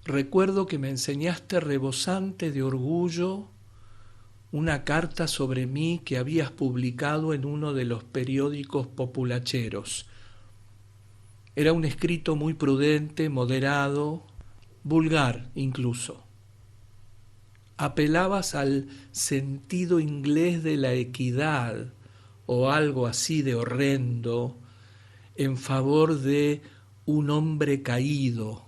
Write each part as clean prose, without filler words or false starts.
Recuerdo que me enseñaste rebosante de orgullo una carta sobre mí que habías publicado en uno de los periódicos populacheros. Era un escrito muy prudente, moderado, vulgar incluso. Apelabas al sentido inglés de la equidad o algo así de horrendo en favor de un hombre caído.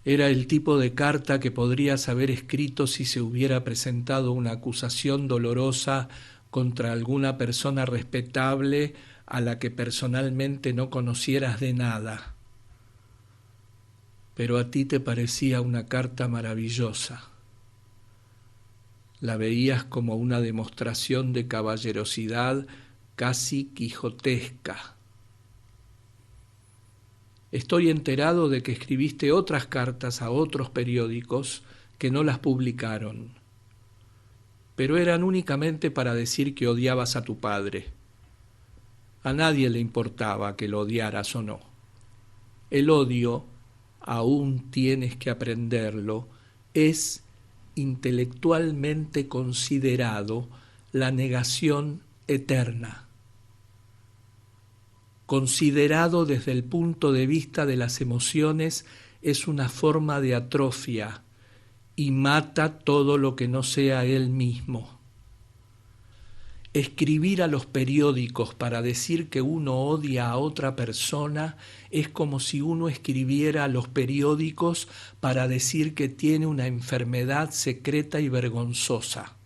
Era el tipo de carta que podrías haber escrito si se hubiera presentado una acusación dolorosa contra alguna persona respetable a la que personalmente no conocieras de nada. Pero a ti te parecía una carta maravillosa. La veías como una demostración de caballerosidad casi quijotesca. Estoy enterado de que escribiste otras cartas a otros periódicos que no las publicaron, pero eran únicamente para decir que odiabas a tu padre. A nadie le importaba que lo odiaras o no. El odio, aún tienes que aprenderlo, es intelectualmente considerado la negación eterna. Considerado desde el punto de vista de las emociones, es una forma de atrofia y mata todo lo que no sea él mismo. Escribir a los periódicos para decir que uno odia a otra persona es como si uno escribiera a los periódicos para decir que tiene una enfermedad secreta y vergonzosa.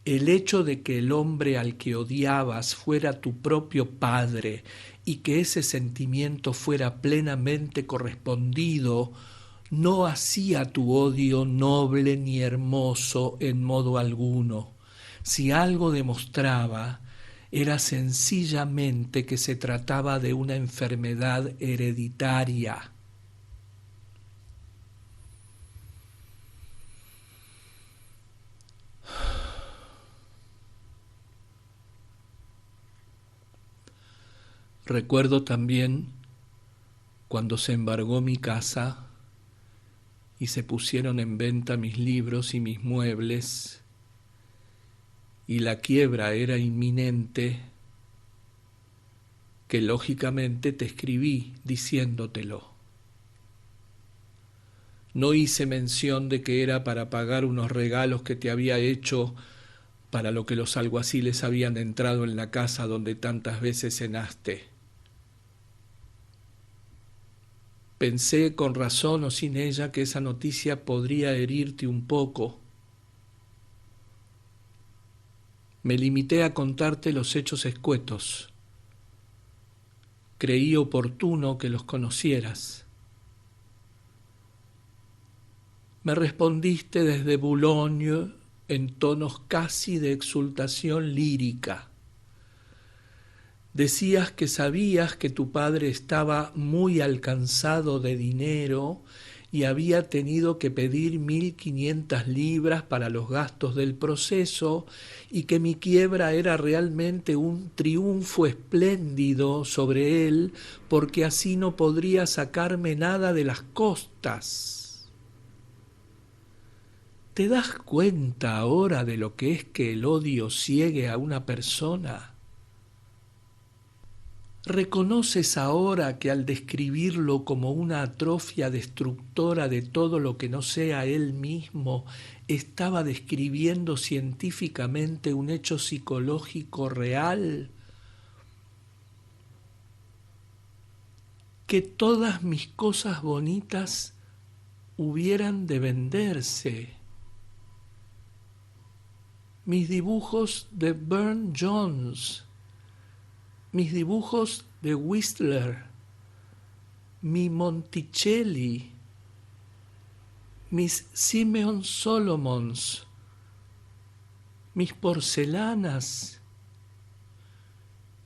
El hecho de que el hombre al que odiabas fuera tu propio padre y que ese sentimiento fuera plenamente correspondido no hacía tu odio noble ni hermoso en modo alguno. Si algo demostraba, era sencillamente que se trataba de una enfermedad hereditaria. Recuerdo también cuando se embargó mi casa y se pusieron en venta mis libros y mis muebles y la quiebra era inminente, que lógicamente te escribí diciéndotelo. No hice mención de que era para pagar unos regalos que te había hecho para lo que los alguaciles habían entrado en la casa donde tantas veces cenaste. Pensé con razón o sin ella que esa noticia podría herirte un poco. Me limité a contarte los hechos escuetos. Creí oportuno que los conocieras. Me respondiste desde Boulogne en tonos casi de exultación lírica. Decías que sabías que tu padre estaba muy alcanzado de dinero y había tenido que pedir 1.500 libras para los gastos del proceso y que mi quiebra era realmente un triunfo espléndido sobre él porque así no podría sacarme nada de las costas. ¿Te das cuenta ahora de lo que es que el odio ciegue a una persona? ¿Reconoces ahora que al describirlo como una atrofia destructora de todo lo que no sea él mismo, estaba describiendo científicamente un hecho psicológico real? Que todas mis cosas bonitas hubieran de venderse. Mis dibujos de Burne-Jones, mis dibujos de Whistler, mi Monticelli, mis Simeon Solomons, mis porcelanas,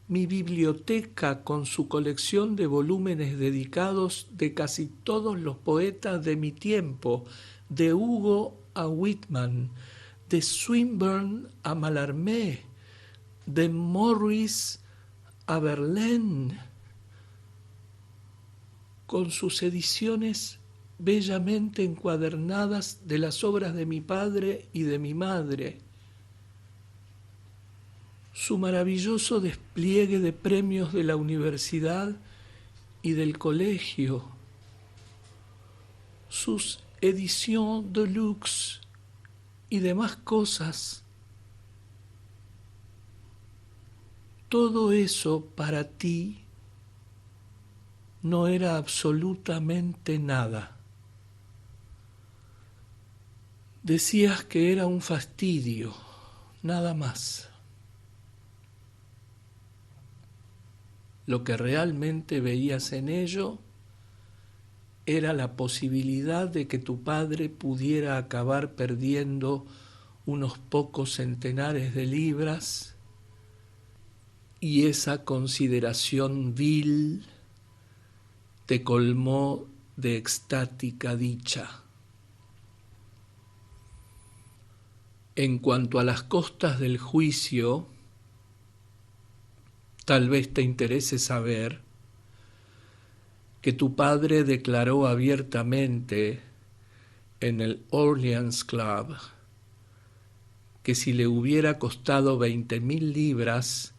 mi biblioteca con su colección de volúmenes dedicados de casi todos los poetas de mi tiempo, de Hugo a Whitman, de Swinburne a Mallarmé, de Morris a Verlaine. con sus ediciones bellamente encuadernadas de las obras de mi padre y de mi madre, su maravilloso despliegue de premios de la universidad y del colegio, sus editions de luxe y demás cosas. Todo eso para ti no era absolutamente nada. Decías que era un fastidio, nada más. Lo que realmente veías en ello era la posibilidad de que tu padre pudiera acabar perdiendo unos pocos centenares de libras, y esa consideración vil te colmó de extática dicha. En cuanto a las costas del juicio, tal vez te interese saber que tu padre declaró abiertamente en el Orleans Club que si le hubiera costado 20.000 libras,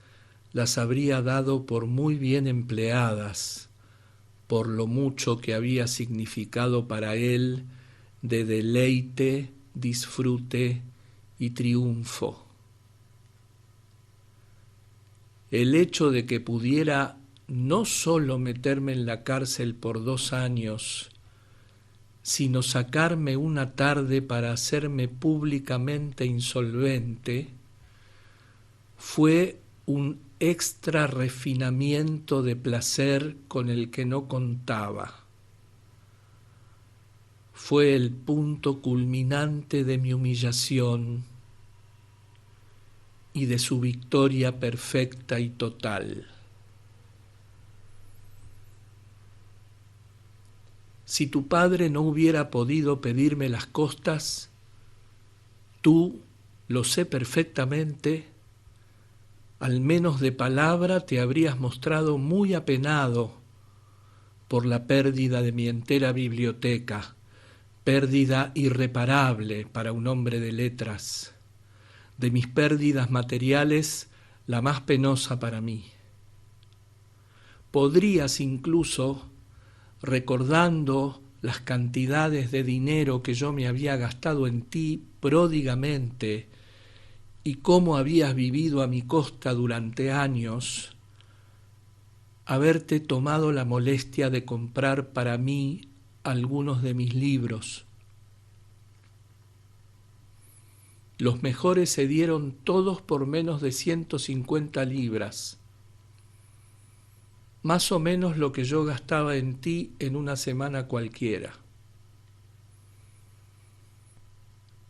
las habría dado por muy bien empleadas, por lo mucho que había significado para él de deleite, disfrute y triunfo. El hecho de que pudiera no solo meterme en la cárcel por 2 años, sino sacarme una tarde para hacerme públicamente insolvente, fue un extra refinamiento de placer con el que no contaba. Fue el punto culminante de mi humillación y de su victoria perfecta y total. Si tu padre no hubiera podido pedirme las costas, tú, lo sé perfectamente, al menos de palabra te habrías mostrado muy apenado por la pérdida de mi entera biblioteca, pérdida irreparable para un hombre de letras, de mis pérdidas materiales la más penosa para mí. Podrías incluso, recordando las cantidades de dinero que yo me había gastado en ti pródigamente y cómo habías vivido a mi costa durante años, haberte tomado la molestia de comprar para mí algunos de mis libros. Los mejores se dieron todos por menos de 150 libras, más o menos lo que yo gastaba en ti en una semana cualquiera.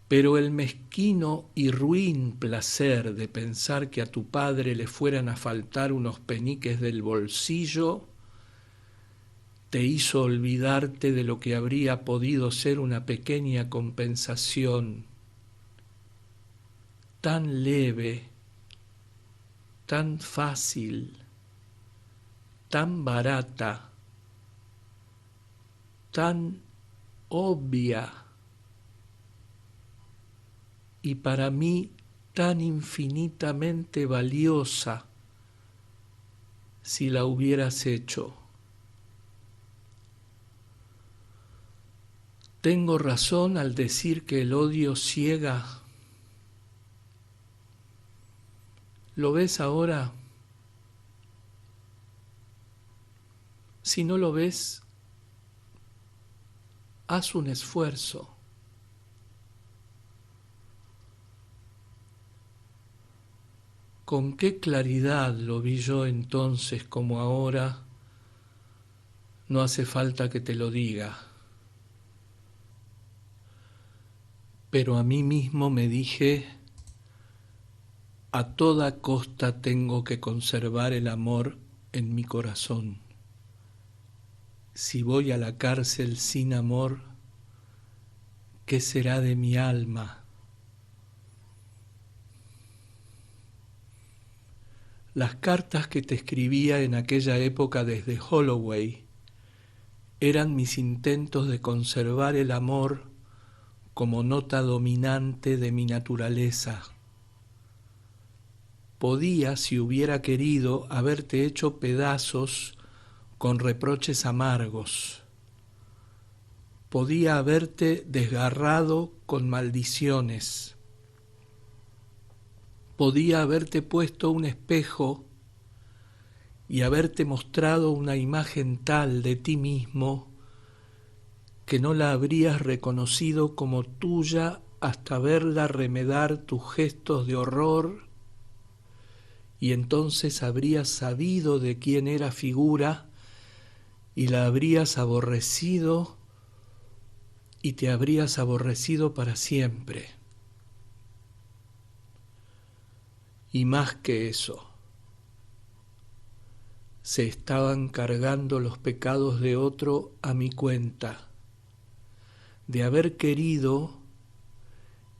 Pero el mezquino y ruin placer de pensar que a tu padre le fueran a faltar unos peniques del bolsillo te hizo olvidarte de lo que habría podido ser una pequeña compensación tan leve, tan fácil, tan barata, tan obvia y para mí tan infinitamente valiosa si la hubieras hecho. ¿Tengo razón al decir que el odio ciega? ¿Lo ves ahora? Si no lo ves, haz un esfuerzo. Con qué claridad lo vi yo entonces como ahora, no hace falta que te lo diga. Pero a mí mismo me dije, a toda costa tengo que conservar el amor en mi corazón. Si voy a la cárcel sin amor, ¿qué será de mi alma? Las cartas que te escribía en aquella época desde Holloway eran mis intentos de conservar el amor como nota dominante de mi naturaleza. Podía, si hubiera querido, haberte hecho pedazos con reproches amargos. Podía haberte desgarrado con maldiciones. Podía haberte puesto un espejo y haberte mostrado una imagen tal de ti mismo que no la habrías reconocido como tuya hasta verla remedar tus gestos de horror, y entonces habrías sabido de quién era figura y la habrías aborrecido y te habrías aborrecido para siempre. Y más que eso, se estaban cargando los pecados de otro a mi cuenta, de haber querido,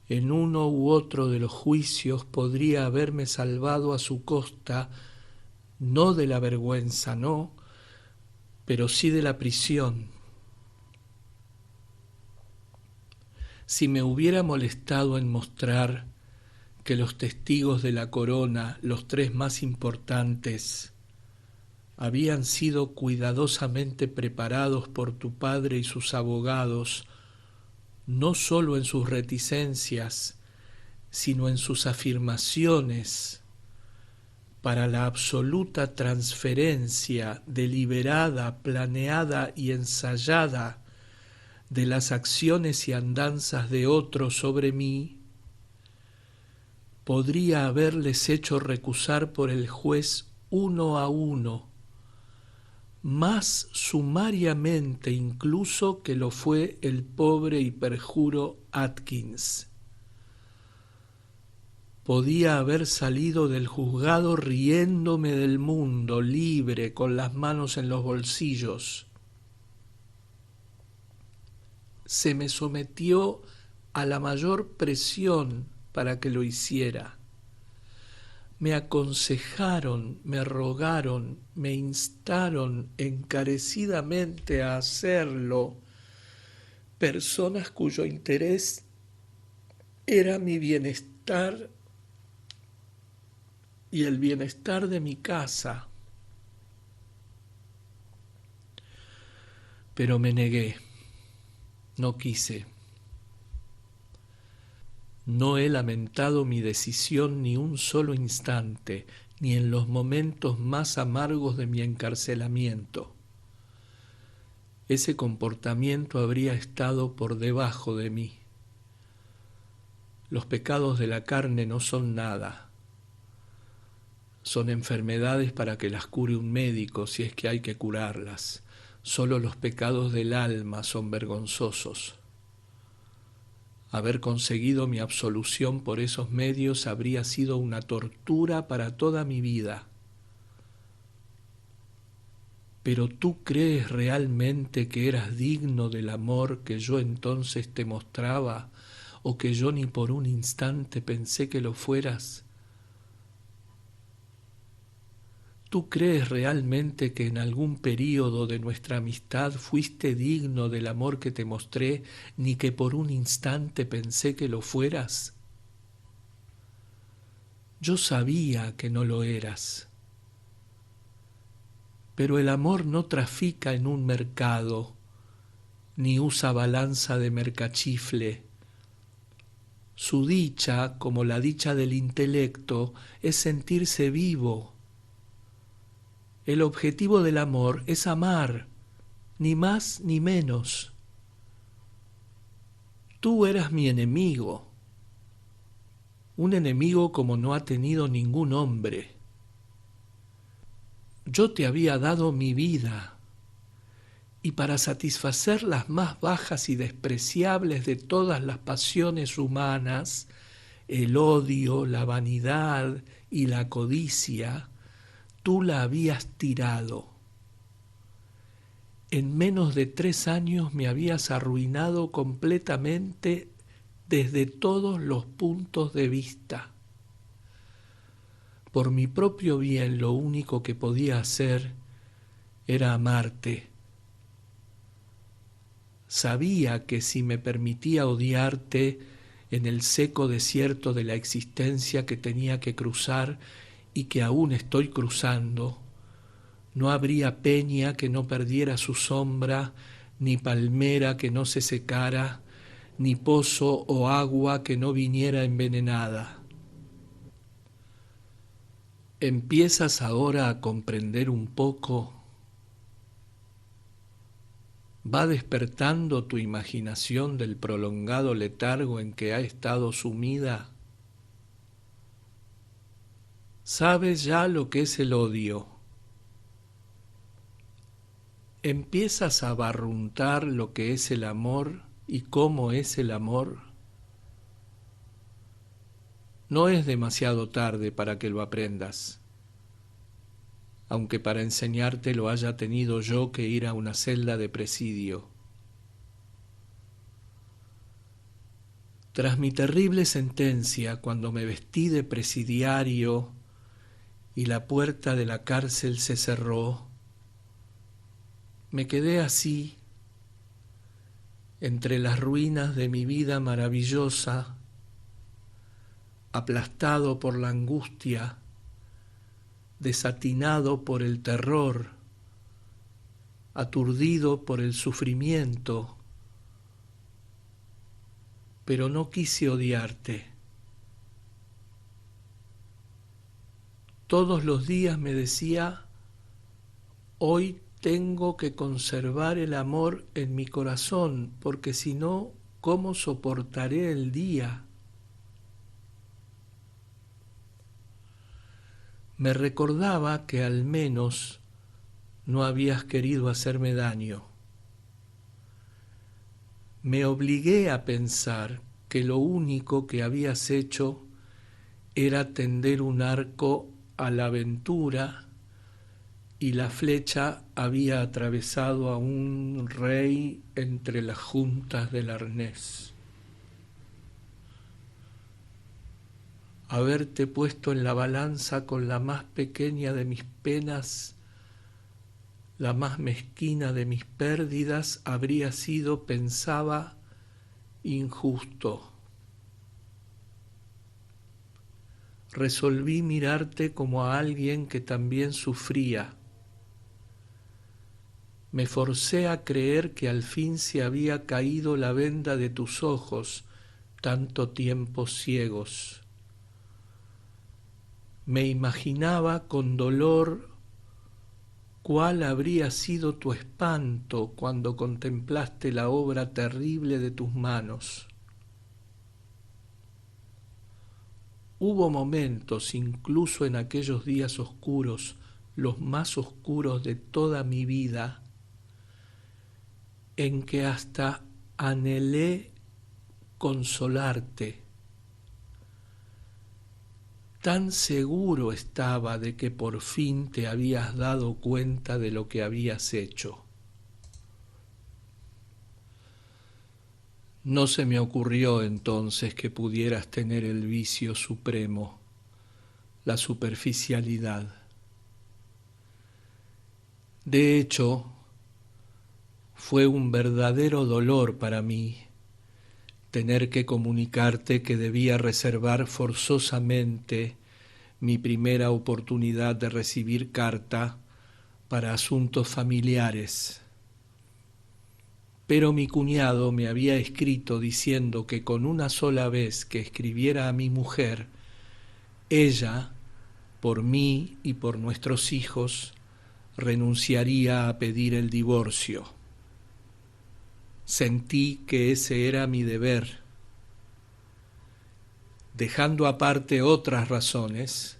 en uno u otro de los juicios podría haberme salvado a su costa, no de la vergüenza, no, pero sí de la prisión. Si me hubiera molestado en mostrar que los testigos de la corona, los tres más importantes, habían sido cuidadosamente preparados por tu padre y sus abogados, no sólo en sus reticencias, sino en sus afirmaciones, para la absoluta transferencia deliberada, planeada y ensayada de las acciones y andanzas de otros sobre mí, podría haberles hecho recusar por el juez uno a uno, más sumariamente incluso que lo fue el pobre y perjuro Atkins. Podía haber salido del juzgado riéndome del mundo, libre, con las manos en los bolsillos. Se me sometió a la mayor presión para que lo hiciera. Me aconsejaron, me rogaron, me instaron encarecidamente a hacerlo personas cuyo interés era mi bienestar y el bienestar de mi casa. Pero me negué, no quise. No he lamentado mi decisión ni un solo instante, ni en los momentos más amargos de mi encarcelamiento. Ese comportamiento habría estado por debajo de mí. Los pecados de la carne no son nada. Son enfermedades para que las cure un médico si es que hay que curarlas. Solo los pecados del alma son vergonzosos. Haber conseguido mi absolución por esos medios habría sido una tortura para toda mi vida. Pero ¿tú crees realmente que eras digno del amor que yo entonces te mostraba, o que yo ni por un instante pensé que lo fueras? ¿Tú crees realmente que en algún período de nuestra amistad fuiste digno del amor que te mostré, ni que por un instante pensé que lo fueras? Yo sabía que no lo eras. Pero el amor no trafica en un mercado, ni usa balanza de mercachifle. Su dicha, como la dicha del intelecto, es sentirse vivo. El objetivo del amor es amar, ni más ni menos. Tú eras mi enemigo, un enemigo como no ha tenido ningún hombre. Yo te había dado mi vida, y para satisfacer las más bajas y despreciables de todas las pasiones humanas, el odio, la vanidad y la codicia, tú la habías tirado. En menos de 3 años me habías arruinado completamente desde todos los puntos de vista. Por mi propio bien lo único que podía hacer era amarte. Sabía que si me permitía odiarte en el seco desierto de la existencia que tenía que cruzar y que aún estoy cruzando, no habría peña que no perdiera su sombra, ni palmera que no se secara, ni pozo o agua que no viniera envenenada. ¿Empiezas ahora a comprender un poco? ¿Va despertando tu imaginación del prolongado letargo en que ha estado sumida? ¿Sabes ya lo que es el odio? ¿Empiezas a barruntar lo que es el amor y cómo es el amor? No es demasiado tarde para que lo aprendas, aunque para enseñarte lo haya tenido yo que ir a una celda de presidio. Tras mi terrible sentencia, cuando me vestí de presidiario y la puerta de la cárcel se cerró, me quedé así, entre las ruinas de mi vida maravillosa, aplastado por la angustia, desatinado por el terror, aturdido por el sufrimiento, pero no quise odiarte. Todos los días me decía, hoy tengo que conservar el amor en mi corazón, porque si no, ¿cómo soportaré el día? Me recordaba que al menos no habías querido hacerme daño. Me obligué a pensar que lo único que habías hecho era tender un arco a la aventura y la flecha había atravesado a un rey entre las juntas del arnés. Haberte puesto en la balanza con la más pequeña de mis penas, la más mezquina de mis pérdidas, habría sido, pensaba, injusto. Resolví mirarte como a alguien que también sufría. Me forcé a creer que al fin se había caído la venda de tus ojos, tanto tiempo ciegos. Me imaginaba con dolor cuál habría sido tu espanto cuando contemplaste la obra terrible de tus manos. Hubo momentos, incluso en aquellos días oscuros, los más oscuros de toda mi vida, en que hasta anhelé consolarte. Tan seguro estaba de que por fin te habías dado cuenta de lo que habías hecho. No se me ocurrió entonces que pudieras tener el vicio supremo, la superficialidad. De hecho, fue un verdadero dolor para mí tener que comunicarte que debía reservar forzosamente mi primera oportunidad de recibir carta para asuntos familiares. Pero mi cuñado me había escrito diciendo que con una sola vez que escribiera a mi mujer, ella, por mí y por nuestros hijos, renunciaría a pedir el divorcio. Sentí que ese era mi deber. Dejando aparte otras razones,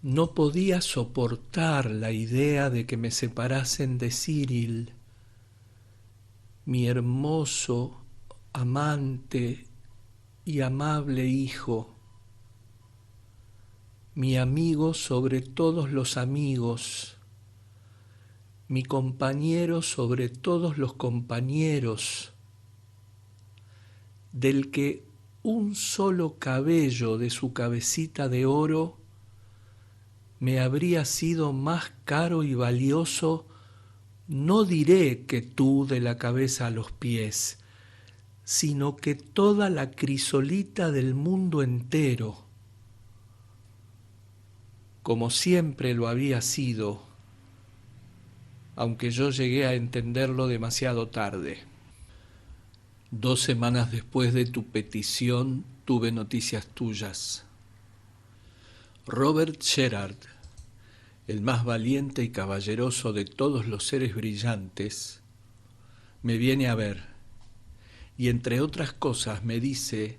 no podía soportar la idea de que me separasen de Cyril, mi hermoso, amante y amable hijo, mi amigo sobre todos los amigos, mi compañero sobre todos los compañeros, del que un solo cabello de su cabecita de oro me habría sido más caro y valioso no diré que tú de la cabeza a los pies, sino que toda la crisolita del mundo entero, como siempre lo había sido, aunque yo llegué a entenderlo demasiado tarde. 2 semanas después de tu petición tuve noticias tuyas. Robert Sherard, el más valiente y caballeroso de todos los seres brillantes, me viene a ver y entre otras cosas me dice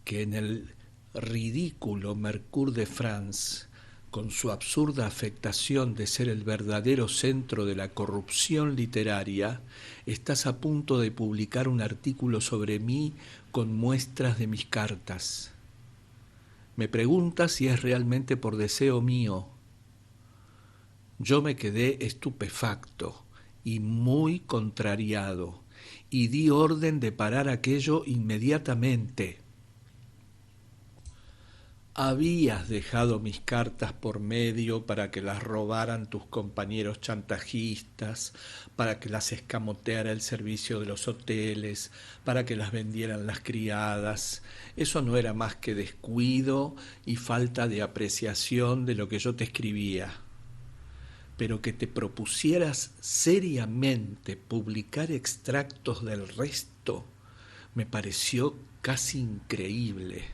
que en el ridículo Mercure de France, con su absurda afectación de ser el verdadero centro de la corrupción literaria, estás a punto de publicar un artículo sobre mí con muestras de mis cartas. Me pregunta si es realmente por deseo mío. Yo me quedé estupefacto y muy contrariado, y di orden de parar aquello inmediatamente. Habías dejado mis cartas por medio para que las robaran tus compañeros chantajistas, para que las escamoteara el servicio de los hoteles, para que las vendieran las criadas. Eso no era más que descuido y falta de apreciación de lo que yo te escribía. Pero que te propusieras seriamente publicar extractos del resto me pareció casi increíble.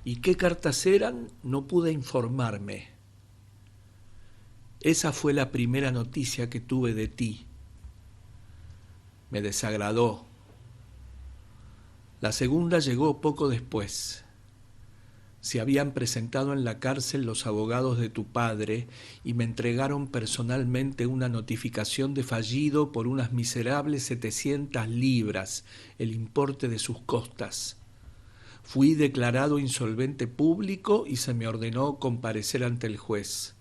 ¿Y qué cartas eran? No pude informarme. Esa fue la primera noticia que tuve de ti. Me desagradó. La segunda llegó poco después. Se habían presentado en la cárcel los abogados de tu padre y me entregaron personalmente una notificación de fallido por unas miserables 700 libras, el importe de sus costas. Fui declarado insolvente público y se me ordenó comparecer ante el juez.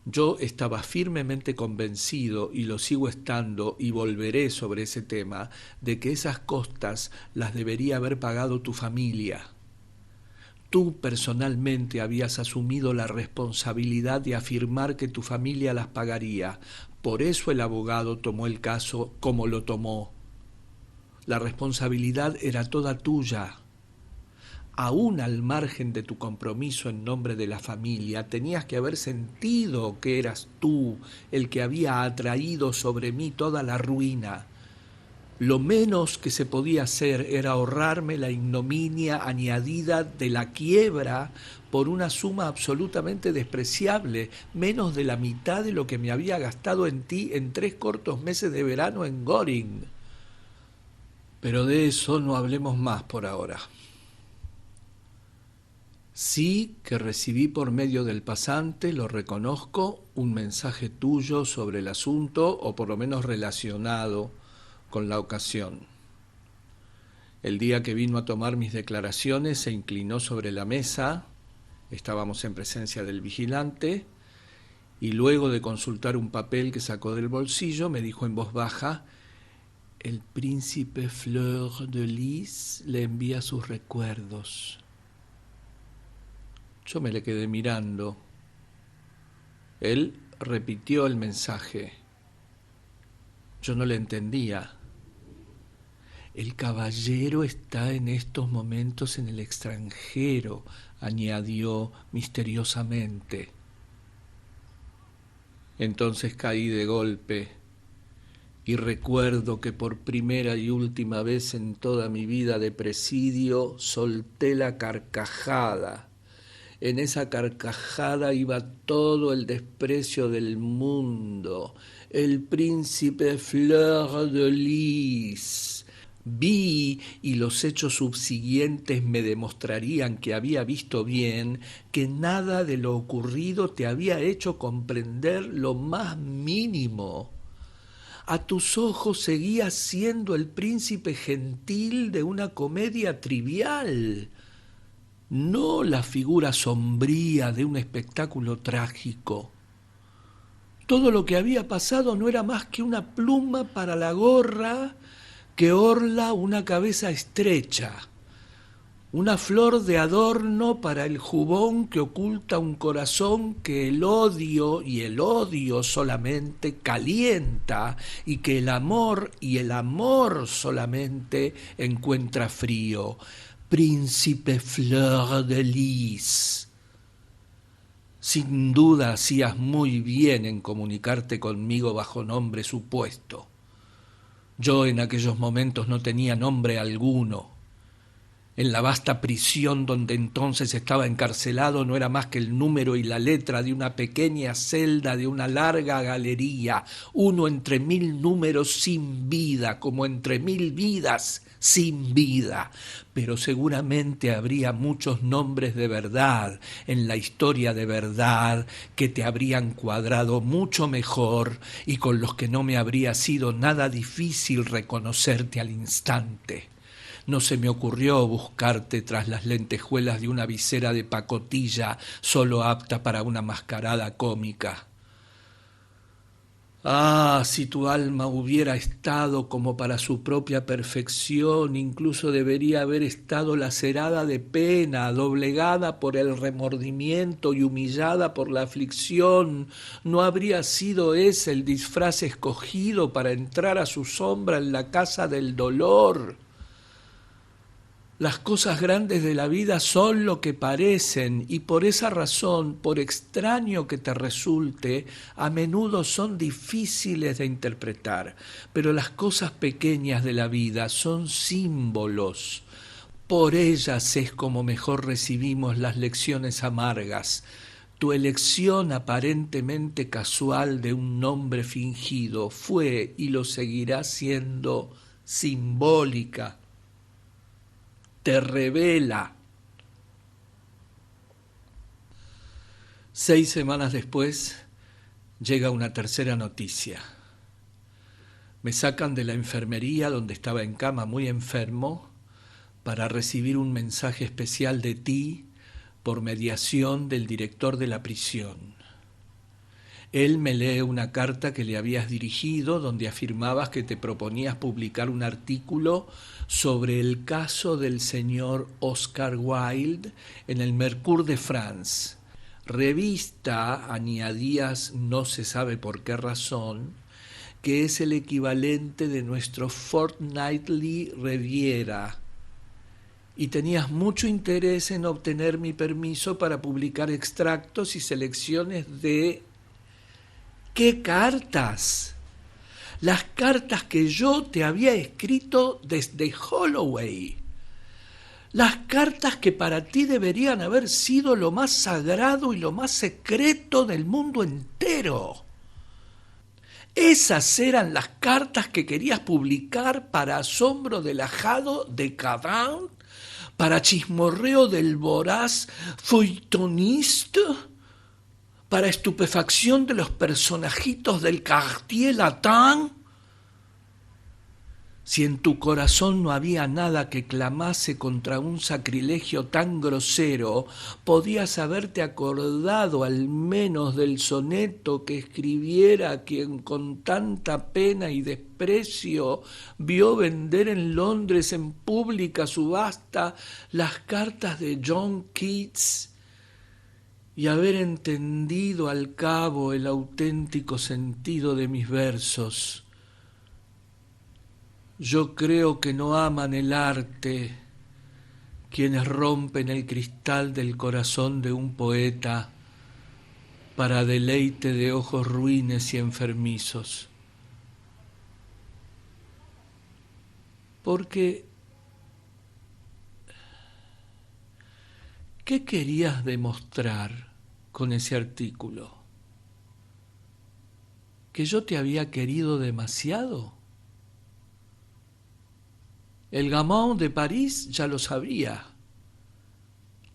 Yo estaba firmemente convencido, y lo sigo estando, y volveré sobre ese tema, de que esas costas las debería haber pagado tu familia. Tú personalmente habías asumido la responsabilidad de afirmar que tu familia las pagaría. Por eso el abogado tomó el caso como lo tomó. La responsabilidad era toda tuya. Aún al margen de tu compromiso en nombre de la familia, tenías que haber sentido que eras tú el que había atraído sobre mí toda la ruina. Lo menos que se podía hacer era ahorrarme la ignominia añadida de la quiebra por una suma absolutamente despreciable, menos de la mitad de lo que me había gastado en ti en 3 cortos meses de verano en Göring. Pero de eso no hablemos más por ahora. Sí que recibí por medio del pasante, lo reconozco, un mensaje tuyo sobre el asunto, o por lo menos relacionado con la ocasión. El día que vino a tomar mis declaraciones se inclinó sobre la mesa, estábamos en presencia del vigilante, y luego de consultar un papel que sacó del bolsillo, me dijo en voz baja: el príncipe Fleur de Lis le envía sus recuerdos. Yo me le quedé mirando. Él repitió el mensaje. Yo no le entendía. El caballero está en estos momentos en el extranjero, añadió misteriosamente. Entonces caí de golpe y recuerdo que por primera y última vez en toda mi vida de presidio solté la carcajada. En esa carcajada iba todo el desprecio del mundo. El príncipe Fleur de Lis. Vi, y los hechos subsiguientes me demostrarían que había visto bien, que nada de lo ocurrido te había hecho comprender lo más mínimo. A tus ojos seguías siendo el príncipe gentil de una comedia trivial, no la figura sombría de un espectáculo trágico. Todo lo que había pasado no era más que una pluma para la gorra que orla una cabeza estrecha, una flor de adorno para el jubón que oculta un corazón que el odio y el odio solamente calienta y que el amor y el amor solamente encuentra frío. Príncipe Fleur de Lis. Sin duda hacías muy bien en comunicarte conmigo bajo nombre supuesto. Yo en aquellos momentos no tenía nombre alguno. En la vasta prisión donde entonces estaba encarcelado no era más que el número y la letra de una pequeña celda de una larga galería, uno entre 1000 números sin vida, como entre 1000 vidas sin vida. Pero seguramente habría muchos nombres de verdad en la historia de verdad que te habrían cuadrado mucho mejor y con los que no me habría sido nada difícil reconocerte al instante. No se me ocurrió buscarte tras las lentejuelas de una visera de pacotilla solo apta para una mascarada cómica. Ah, si tu alma hubiera estado como para su propia perfección, incluso debería haber estado lacerada de pena, doblegada por el remordimiento y humillada por la aflicción, ¿no habría sido ese el disfraz escogido para entrar a su sombra en la casa del dolor? Las cosas grandes de la vida son lo que parecen y por esa razón, por extraño que te resulte, a menudo son difíciles de interpretar. Pero las cosas pequeñas de la vida son símbolos. Por ellas es como mejor recibimos las lecciones amargas. Tu elección aparentemente casual de un nombre fingido fue y lo seguirá siendo simbólica. Te revela. 6 semanas después llega una tercera noticia. Me sacan de la enfermería donde estaba en cama muy enfermo para recibir un mensaje especial de ti por mediación del director de la prisión. Él me lee una carta que le habías dirigido donde afirmabas que te proponías publicar un artículo sobre el caso del señor Oscar Wilde en el Mercure de France, revista, añadías no se sabe por qué razón, que es el equivalente de nuestro Fortnightly Riviera, y tenías mucho interés en obtener mi permiso para publicar extractos y selecciones de... ¿Qué cartas? Las cartas que yo te había escrito desde Holloway. Las cartas que para ti deberían haber sido lo más sagrado y lo más secreto del mundo entero. Esas eran las cartas que querías publicar para asombro del ajado de Cavant, para chismorreo del voraz feuilletoniste, para estupefacción de los personajitos del Quartier Latin. Si en tu corazón no había nada que clamase contra un sacrilegio tan grosero, podías haberte acordado al menos del soneto que escribiera quien con tanta pena y desprecio vio vender en Londres en pública subasta las cartas de John Keats, y haber entendido al cabo el auténtico sentido de mis versos. Yo creo que no aman el arte quienes rompen el cristal del corazón de un poeta para deleite de ojos ruines y enfermizos. Porque, ¿qué querías demostrar con ese artículo? ¿Que yo te había querido demasiado? El Gamin de París ya lo sabía.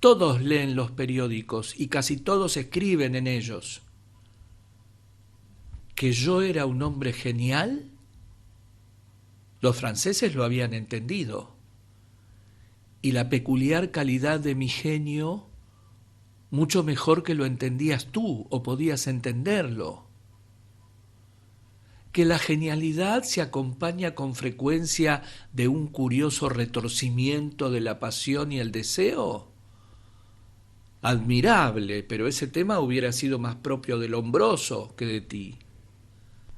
Todos leen los periódicos y casi todos escriben en ellos. ¿Que yo era un hombre genial? Los franceses lo habían entendido. Y la peculiar calidad de mi genio, mucho mejor que lo entendías tú o podías entenderlo. que la genialidad se acompaña con frecuencia de un curioso retorcimiento de la pasión y el deseo? Admirable, pero ese tema hubiera sido más propio del Lombroso que de ti.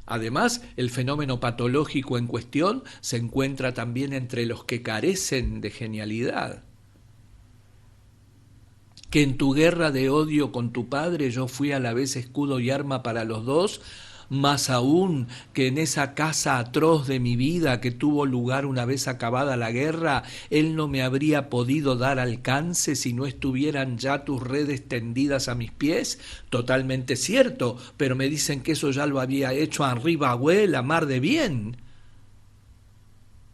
Además, el fenómeno patológico en cuestión se encuentra también entre los que carecen de genialidad. Que en tu guerra de odio con tu padre yo fui a la vez escudo y arma para los dos, más aún que en esa casa atroz de mi vida que tuvo lugar una vez acabada la guerra, él no me habría podido dar alcance si no estuvieran ya tus redes tendidas a mis pies. Totalmente cierto, pero me dicen que eso ya lo había hecho Henri Bagué, la mar de bien.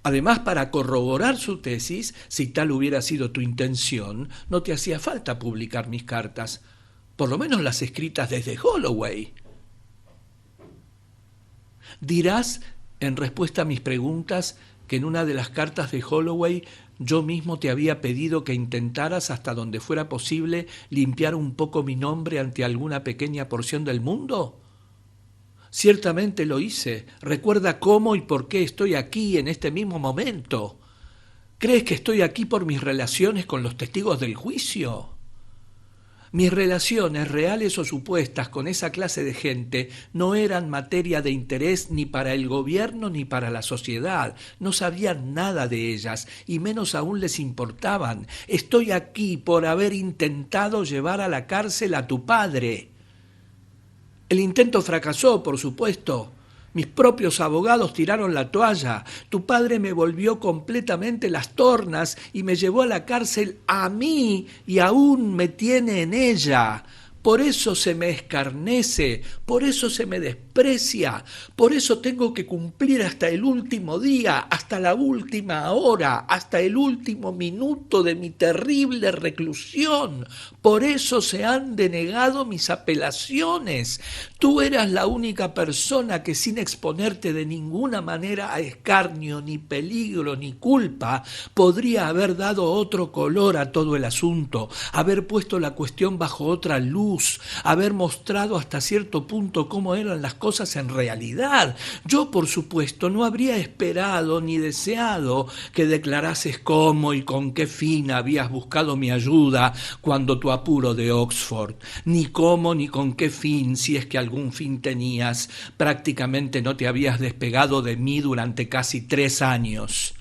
Además, para corroborar su tesis, si tal hubiera sido tu intención, no te hacía falta publicar mis cartas, por lo menos las escritas desde Holloway. Dirás, en respuesta a mis preguntas, que en una de las cartas de Holloway yo mismo te había pedido que intentaras hasta donde fuera posible limpiar un poco mi nombre ante alguna pequeña porción del mundo. Ciertamente lo hice. Recuerda cómo y por qué estoy aquí en este mismo momento. ¿Crees que estoy aquí por mis relaciones con los testigos del juicio? Mis relaciones, reales o supuestas, con esa clase de gente no eran materia de interés ni para el gobierno ni para la sociedad. No sabían nada de ellas y menos aún les importaban. Estoy aquí por haber intentado llevar a la cárcel a tu padre. El intento fracasó, por supuesto. Mis propios abogados tiraron la toalla. Tu padre me volvió completamente las tornas y me llevó a la cárcel a mí y aún me tiene en ella. Por eso se me escarnece, por eso se me desprecia, por eso tengo que cumplir hasta el último día, hasta la última hora, hasta el último minuto de mi terrible reclusión. Por eso se han denegado mis apelaciones. Tú eras la única persona que, sin exponerte de ninguna manera a escarnio, ni peligro, ni culpa, podría haber dado otro color a todo el asunto, haber puesto la cuestión bajo otra luz, haber mostrado hasta cierto punto cómo eran las cosas en realidad. Yo, por supuesto, no habría esperado ni deseado que declarases cómo y con qué fin habías buscado mi ayuda cuando tu apuro de Oxford, ni cómo ni con qué fin, si es que algún fin tenías. Prácticamente no te habías despegado de mí durante casi 3 años.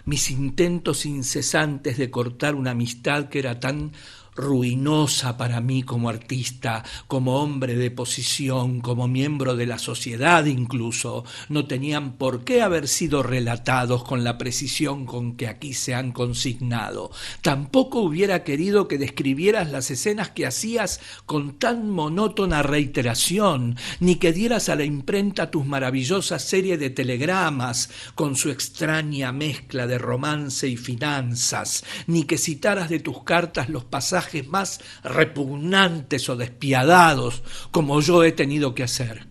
Mis intentos incesantes de cortar una amistad que era tan ruinosa para mí como artista, como hombre de posición, como miembro de la sociedad incluso, no tenían por qué haber sido relatados con la precisión con que aquí se han consignado. Tampoco hubiera querido que describieras las escenas que hacías con tan monótona reiteración, ni que dieras a la imprenta tus maravillosas series de telegramas con su extraña mezcla de romance y finanzas, ni que citaras de tus cartas los pasajes más repugnantes o despiadados, como yo he tenido que hacer.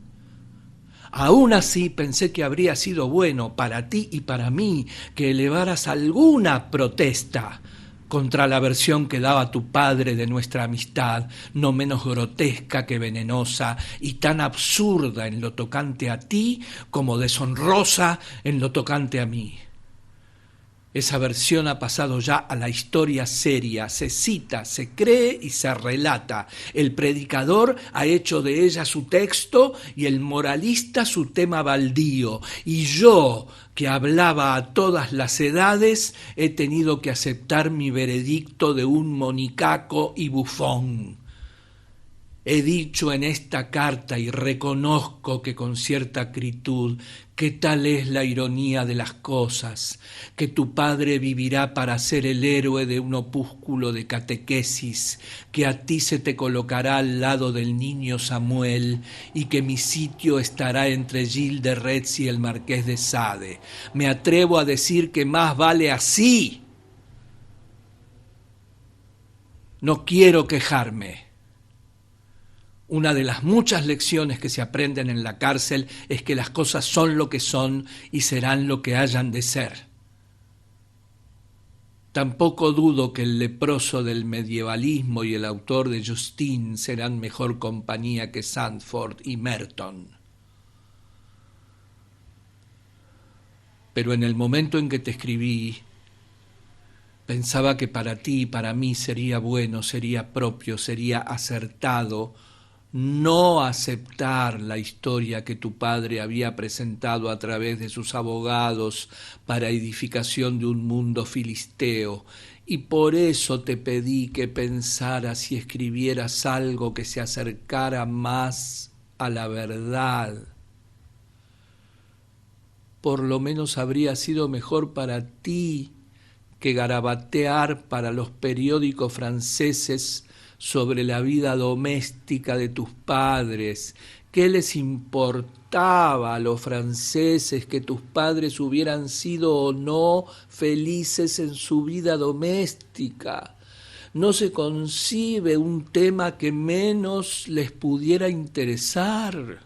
Aún así pensé que habría sido bueno para ti y para mí que elevaras alguna protesta contra la versión que daba tu padre de nuestra amistad, no menos grotesca que venenosa y tan absurda en lo tocante a ti como deshonrosa en lo tocante a mí. Esa versión ha pasado ya a la historia seria, se cita, se cree y se relata. El predicador ha hecho de ella su texto y el moralista su tema baldío. Y yo, que hablaba a todas las edades, he tenido que aceptar mi veredicto de un monicaco y bufón. He dicho en esta carta y reconozco que con cierta acritud que tal es la ironía de las cosas, que tu padre vivirá para ser el héroe de un opúsculo de catequesis, que a ti se te colocará al lado del niño Samuel y que mi sitio estará entre Gilles de Retz y el Marqués de Sade. Me atrevo a decir que más vale así. No quiero quejarme. Una de las muchas lecciones que se aprenden en la cárcel es que las cosas son lo que son y serán lo que hayan de ser. Tampoco dudo que el leproso del medievalismo y el autor de Justine serán mejor compañía que Sandford y Merton. pero en el momento en que te escribí, pensaba que para ti y para mí sería bueno, sería propio, sería acertado no aceptar la historia que tu padre había presentado a través de sus abogados para edificación de un mundo filisteo, y por eso te pedí que pensaras y escribieras algo que se acercara más a la verdad. Por lo menos habría sido mejor para ti que garabatear para los periódicos franceses sobre la vida doméstica de tus padres. ¿Qué les importaba a los franceses que tus padres hubieran sido o no felices en su vida doméstica? No se concibe un tema que menos les pudiera interesar.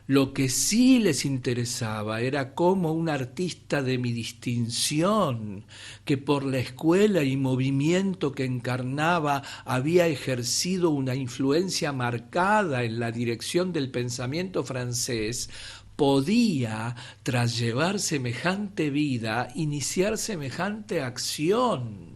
Lo que sí les interesaba era cómo un artista de mi distinción, que por la escuela y movimiento que encarnaba había ejercido una influencia marcada en la dirección del pensamiento francés, podía, tras llevar semejante vida, iniciar semejante acción.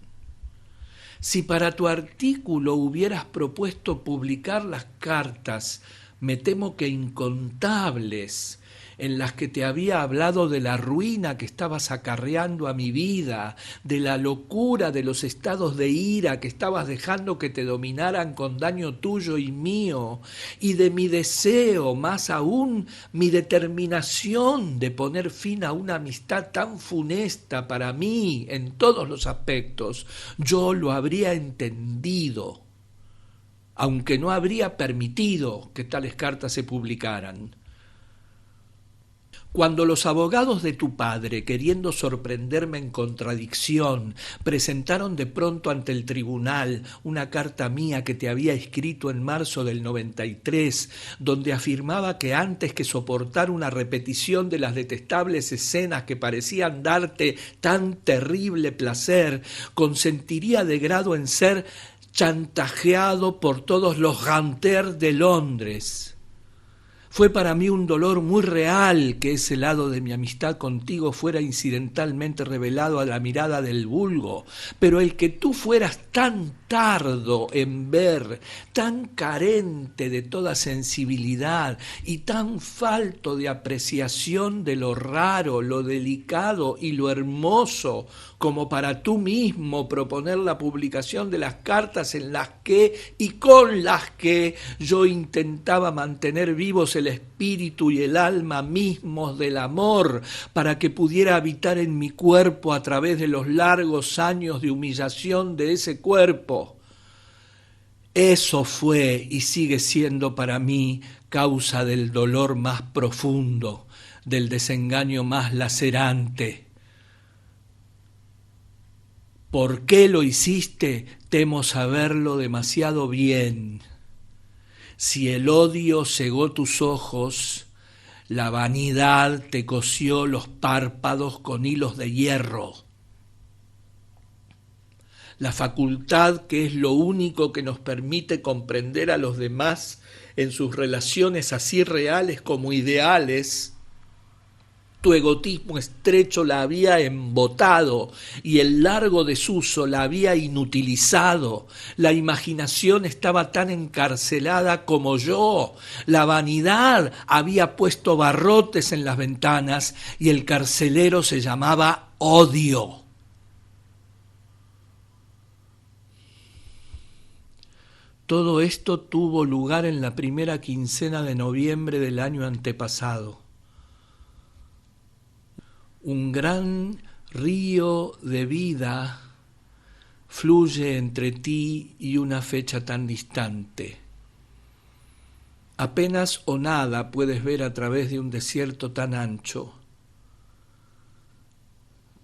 Si para tu artículo hubieras propuesto publicar las cartas, me temo que incontables, en las que te había hablado de la ruina que estabas acarreando a mi vida, de la locura de los estados de ira que estabas dejando que te dominaran con daño tuyo y mío, y de mi deseo, más aún mi determinación de poner fin a una amistad tan funesta para mí en todos los aspectos, yo lo habría entendido, aunque no habría permitido que tales cartas se publicaran. Cuando los abogados de tu padre, queriendo sorprenderme en contradicción, presentaron de pronto ante el tribunal una carta mía que te había escrito en marzo del 93, donde afirmaba que antes que soportar una repetición de las detestables escenas que parecían darte tan terrible placer, consentiría de grado en ser chantajeado por todos los ganters de Londres. Fue para mí un dolor muy real que ese lado de mi amistad contigo fuera incidentalmente revelado a la mirada del vulgo, pero el que tú fueras tan tardo en ver, tan carente de toda sensibilidad y tan falto de apreciación de lo raro, lo delicado y lo hermoso, como para tú mismo proponer la publicación de las cartas en las que y con las que yo intentaba mantener vivos el espíritu y el alma mismos del amor, para que pudiera habitar en mi cuerpo a través de los largos años de humillación de ese cuerpo. Eso fue y sigue siendo para mí causa del dolor más profundo, del desengaño más lacerante. ¿Por qué lo hiciste? Temo saberlo demasiado bien. Si el odio cegó tus ojos, la vanidad te cosió los párpados con hilos de hierro. La facultad, que es lo único que nos permite comprender a los demás en sus relaciones así reales como ideales, tu egotismo estrecho la había embotado y el largo desuso la había inutilizado. La imaginación estaba tan encarcelada como yo. La vanidad había puesto barrotes en las ventanas y el carcelero se llamaba odio. Todo esto tuvo lugar en la primera quincena de noviembre del año antepasado. Un gran río de vida fluye entre ti y una fecha tan distante. Apenas o nada puedes ver a través de un desierto tan ancho,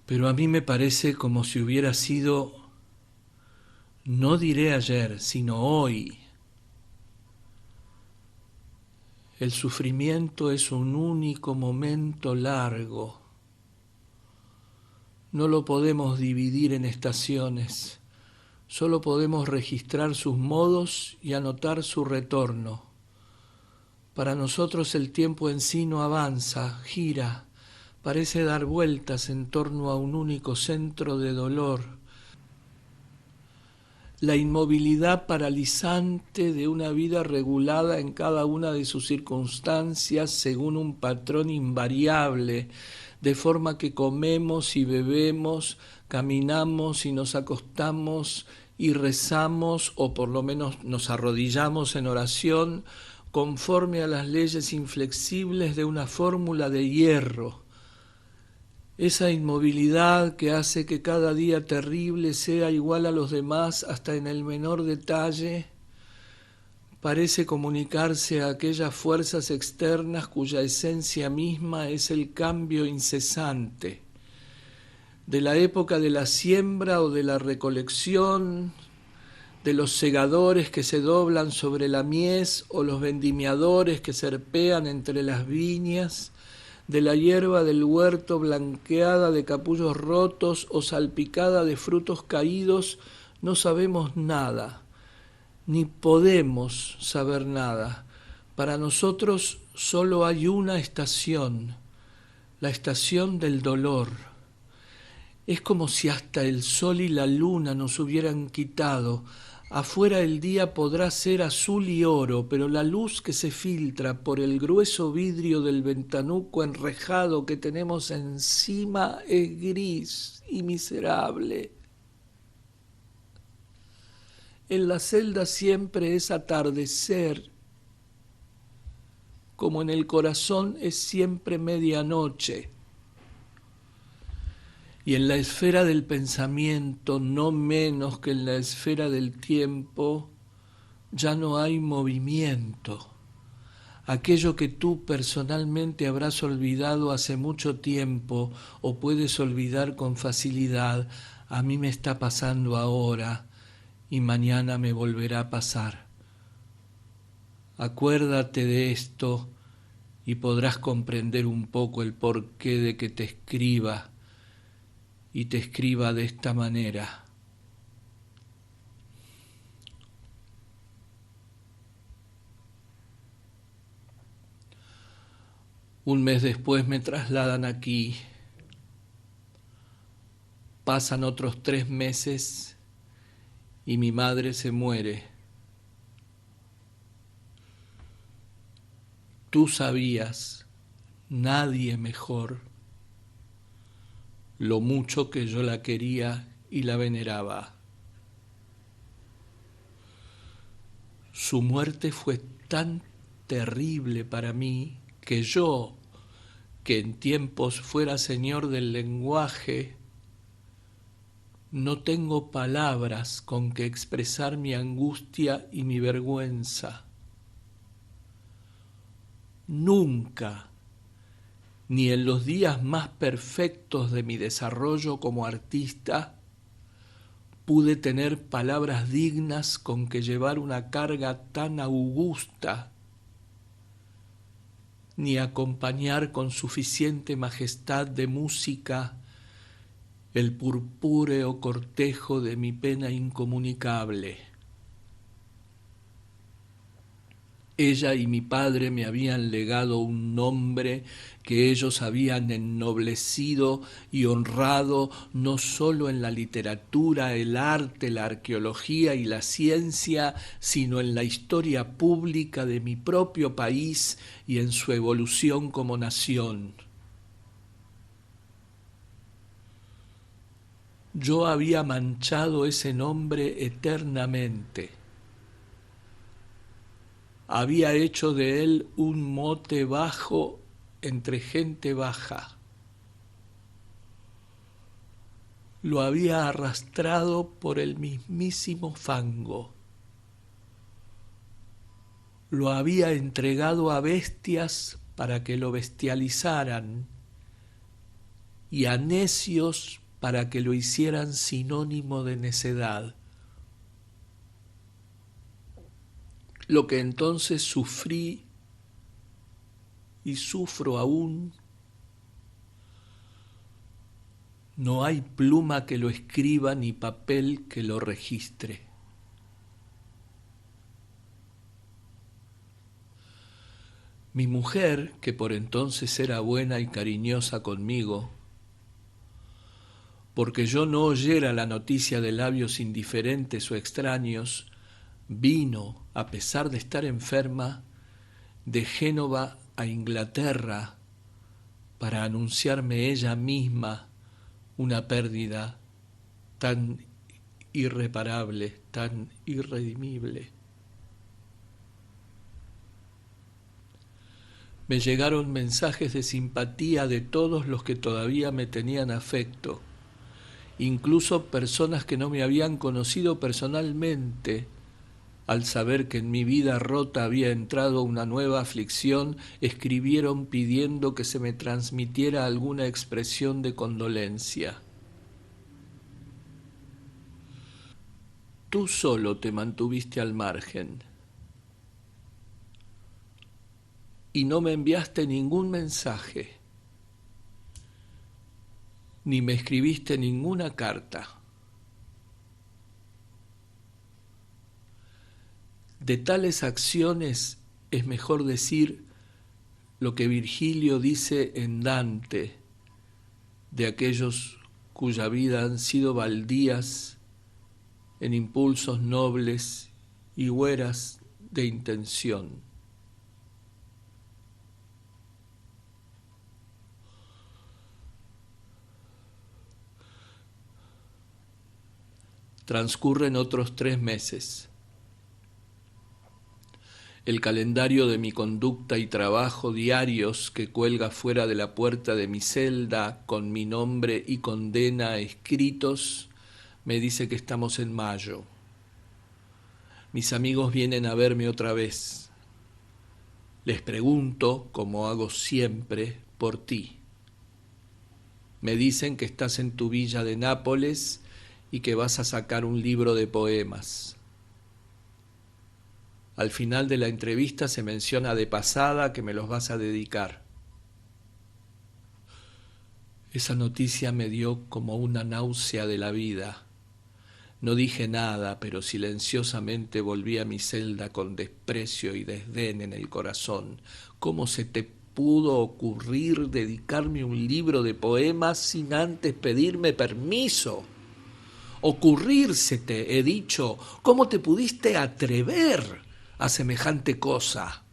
pero a mí me parece como si hubiera sido, no diré ayer, sino hoy. El sufrimiento es un único momento largo. No lo podemos dividir en estaciones, solo podemos registrar sus modos y anotar su retorno. Para nosotros el tiempo en sí no avanza, gira, parece dar vueltas en torno a un único centro de dolor. La inmovilidad paralizante de una vida regulada en cada una de sus circunstancias según un patrón invariable, de forma que comemos y bebemos, caminamos y nos acostamos y rezamos, o por lo menos nos arrodillamos en oración, conforme a las leyes inflexibles de una fórmula de hierro. Esa inmovilidad que hace que cada día terrible sea igual a los demás hasta en el menor detalle, parece comunicarse a aquellas fuerzas externas cuya esencia misma es el cambio incesante. De la época de la siembra o de la recolección, de los segadores que se doblan sobre la mies o los vendimiadores que serpean entre las viñas, de la hierba del huerto blanqueada de capullos rotos o salpicada de frutos caídos, no sabemos nada, ni podemos saber nada. Para nosotros solo hay una estación, la estación del dolor. Es como si hasta el sol y la luna nos hubieran quitado. Afuera el día podrá ser azul y oro, pero la luz que se filtra por el grueso vidrio del ventanuco enrejado que tenemos encima es gris y miserable. En la celda siempre es atardecer, como en el corazón es siempre medianoche. Y en la esfera del pensamiento, no menos que en la esfera del tiempo, ya no hay movimiento. Aquello que tú personalmente habrás olvidado hace mucho tiempo o puedes olvidar con facilidad, a mí me está pasando ahora y mañana me volverá a pasar. Acuérdate de esto y podrás comprender un poco el porqué de que te escriba y te escriba de esta manera. Un mes después me trasladan aquí. Pasan otros 3 meses y mi madre se muere. Tú sabías, nadie mejor, lo mucho que yo la quería y la veneraba. Su muerte fue tan terrible para mí que yo, que en tiempos fuera señor del lenguaje, no tengo palabras con que expresar mi angustia y mi vergüenza. Nunca, ni en los días más perfectos de mi desarrollo como artista, pude tener palabras dignas con que llevar una carga tan augusta, ni acompañar con suficiente majestad de música el purpúreo cortejo de mi pena incomunicable. Ella y mi padre me habían legado un nombre que ellos habían ennoblecido y honrado no sólo en la literatura, el arte, la arqueología y la ciencia, sino en la historia pública de mi propio país y en su evolución como nación. Yo había manchado ese nombre eternamente. Había hecho de él un mote bajo entre gente baja. Lo había arrastrado por el mismísimo fango. Lo había entregado a bestias para que lo bestializaran y a necios para que lo hicieran sinónimo de necedad. Lo que entonces sufrí y sufro aún, no hay pluma que lo escriba ni papel que lo registre. Mi mujer, que por entonces era buena y cariñosa conmigo, porque yo no oyera la noticia de labios indiferentes o extraños, vino, a pesar de estar enferma, de Génova a Inglaterra para anunciarme ella misma una pérdida tan irreparable, tan irredimible. Me llegaron mensajes de simpatía de todos los que todavía me tenían afecto, incluso personas que no me habían conocido personalmente. Al saber que en mi vida rota había entrado una nueva aflicción, escribieron pidiendo que se me transmitiera alguna expresión de condolencia. Tú solo te mantuviste al margen y no me enviaste ningún mensaje, ni me escribiste ninguna carta. De tales acciones es mejor decir lo que Virgilio dice en Dante, de aquellos cuya vida han sido baldías en impulsos nobles y hueras de intención. Transcurren otros 3 meses. El calendario de mi conducta y trabajo diarios que cuelga fuera de la puerta de mi celda con mi nombre y condena escritos me dice que estamos en mayo. Mis amigos vienen a verme otra vez. Les pregunto, como hago siempre, por ti. Me dicen que estás en tu villa de Nápoles y que vas a sacar un libro de poemas. Al final de la entrevista se menciona de pasada que me los vas a dedicar. Esa noticia me dio como una náusea de la vida. No dije nada, pero silenciosamente volví a mi celda con desprecio y desdén en el corazón. ¿Cómo se te pudo ocurrir dedicarme un libro de poemas sin antes pedirme permiso? Ocurrírsete, he dicho, ¿cómo te pudiste atrever a semejante cosa?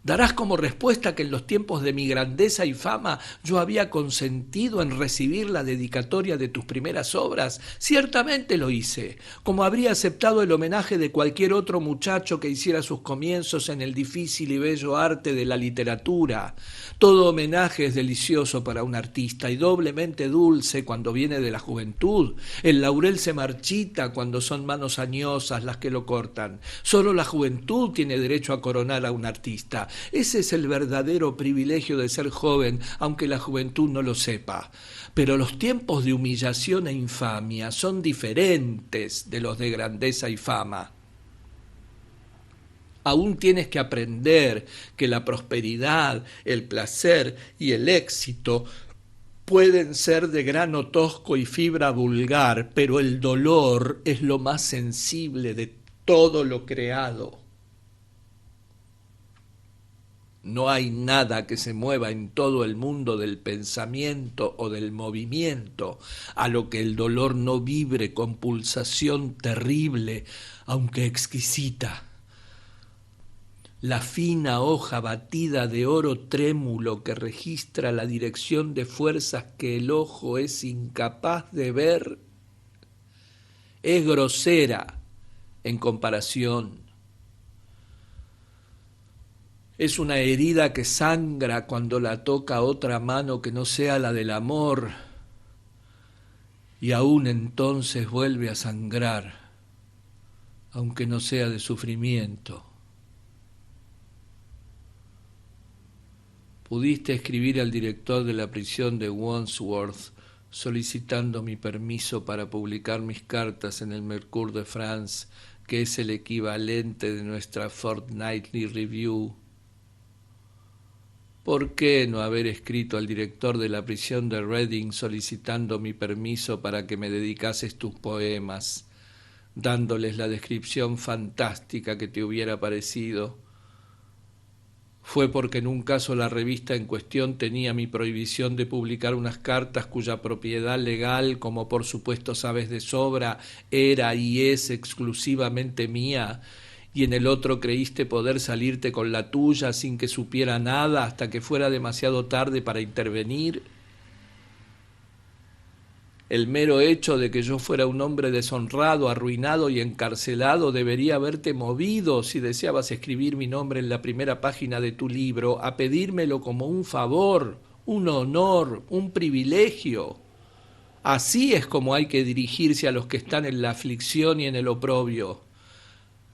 Darás como respuesta que en los tiempos de mi grandeza y fama yo había consentido en recibir la dedicatoria de tus primeras obras. Ciertamente lo hice, como habría aceptado el homenaje de cualquier otro muchacho que hiciera sus comienzos en el difícil y bello arte de la literatura. Todo homenaje es delicioso para un artista y doblemente dulce cuando viene de la juventud. El laurel se marchita cuando son manos añosas las que lo cortan. Solo la juventud tiene derecho a coronar a un artista. Ese es el verdadero privilegio de ser joven, aunque la juventud no lo sepa. Pero los tiempos de humillación e infamia son diferentes de los de grandeza y fama. Aún tienes que aprender que la prosperidad, el placer y el éxito pueden ser de grano tosco y fibra vulgar, pero el dolor es lo más sensible de todo lo creado. No hay nada que se mueva en todo el mundo del pensamiento o del movimiento a lo que el dolor no vibre con pulsación terrible, aunque exquisita. La fina hoja batida de oro trémulo que registra la dirección de fuerzas que el ojo es incapaz de ver es grosera en comparación. Es una herida que sangra cuando la toca otra mano que no sea la del amor, y aún entonces vuelve a sangrar, aunque no sea de sufrimiento. Pudiste escribir al director de la prisión de Wandsworth solicitando mi permiso para publicar mis cartas en el Mercure de France, que es el equivalente de nuestra Fortnightly Review. ¿Por qué no haber escrito al director de la prisión de Reading solicitando mi permiso para que me dedicases tus poemas, dándoles la descripción fantástica que te hubiera parecido? fue porque en un caso la revista en cuestión tenía mi prohibición de publicar unas cartas cuya propiedad legal, como por supuesto sabes de sobra, era y es exclusivamente mía, y en el otro creíste poder salirte con la tuya sin que supiera nada hasta que fuera demasiado tarde para intervenir. El mero hecho de que yo fuera un hombre deshonrado, arruinado y encarcelado debería haberte movido, si deseabas escribir mi nombre en la primera página de tu libro, a pedírmelo como un favor, un honor, un privilegio. Así es como hay que dirigirse a los que están en la aflicción y en el oprobio.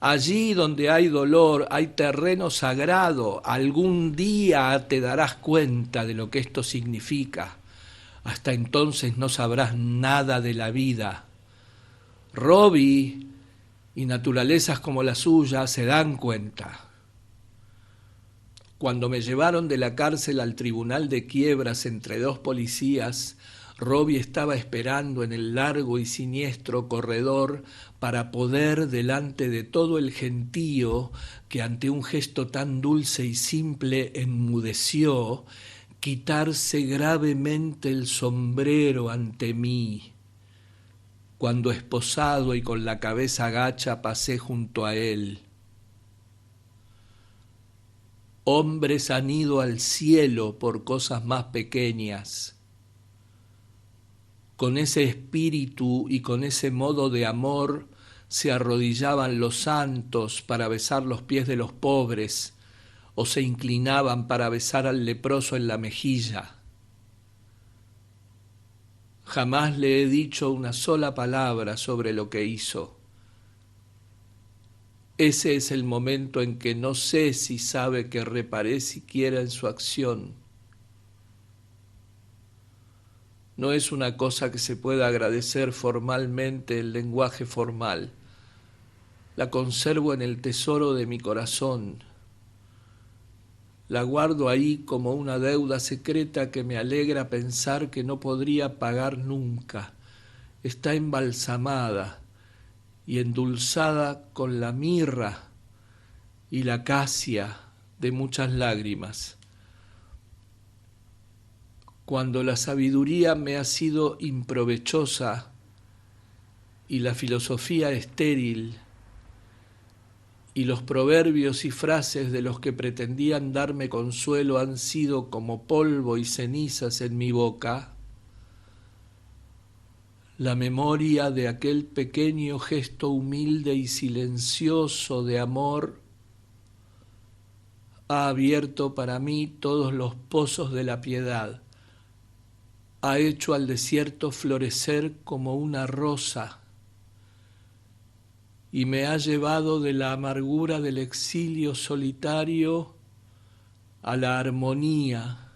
Allí donde hay dolor, hay terreno sagrado. Algún día te darás cuenta de lo que esto significa. Hasta entonces no sabrás nada de la vida. Robbie y naturalezas como la suya se dan cuenta. Cuando me llevaron de la cárcel al tribunal de quiebras entre dos policías, Robbie estaba esperando en el largo y siniestro corredor para poder, delante de todo el gentío que ante un gesto tan dulce y simple enmudeció, quitarse gravemente el sombrero ante mí. Cuando esposado y con la cabeza gacha pasé junto a él. Hombres han ido al cielo por cosas más pequeñas. Con ese espíritu y con ese modo de amor se arrodillaban los santos para besar los pies de los pobres, o se inclinaban para besar al leproso en la mejilla. Jamás le he dicho una sola palabra sobre lo que hizo. Ese es el momento en que no sé si sabe que reparé siquiera en su acción. No es una cosa que se pueda agradecer formalmente el lenguaje formal. La conservo en el tesoro de mi corazón. La guardo ahí como una deuda secreta que me alegra pensar que no podría pagar nunca. Está embalsamada y endulzada con la mirra y la acacia de muchas lágrimas. Cuando la sabiduría me ha sido improvechosa y la filosofía estéril, y los proverbios y frases de los que pretendían darme consuelo han sido como polvo y cenizas en mi boca, la memoria de aquel pequeño gesto humilde y silencioso de amor ha abierto para mí todos los pozos de la piedad, ha hecho al desierto florecer como una rosa, y me ha llevado de la amargura del exilio solitario a la armonía,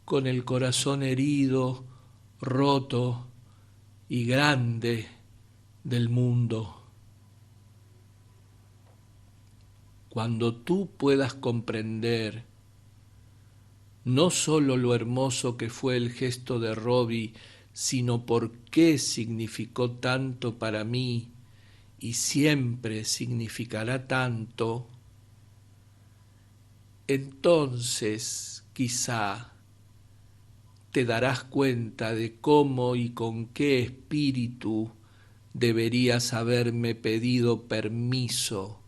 con el corazón herido, roto y grande del mundo. Cuando tú puedas comprender no sólo lo hermoso que fue el gesto de Robbie, sino por qué significó tanto para mí y siempre significará tanto, entonces quizá te darás cuenta de cómo y con qué espíritu deberías haberme pedido permiso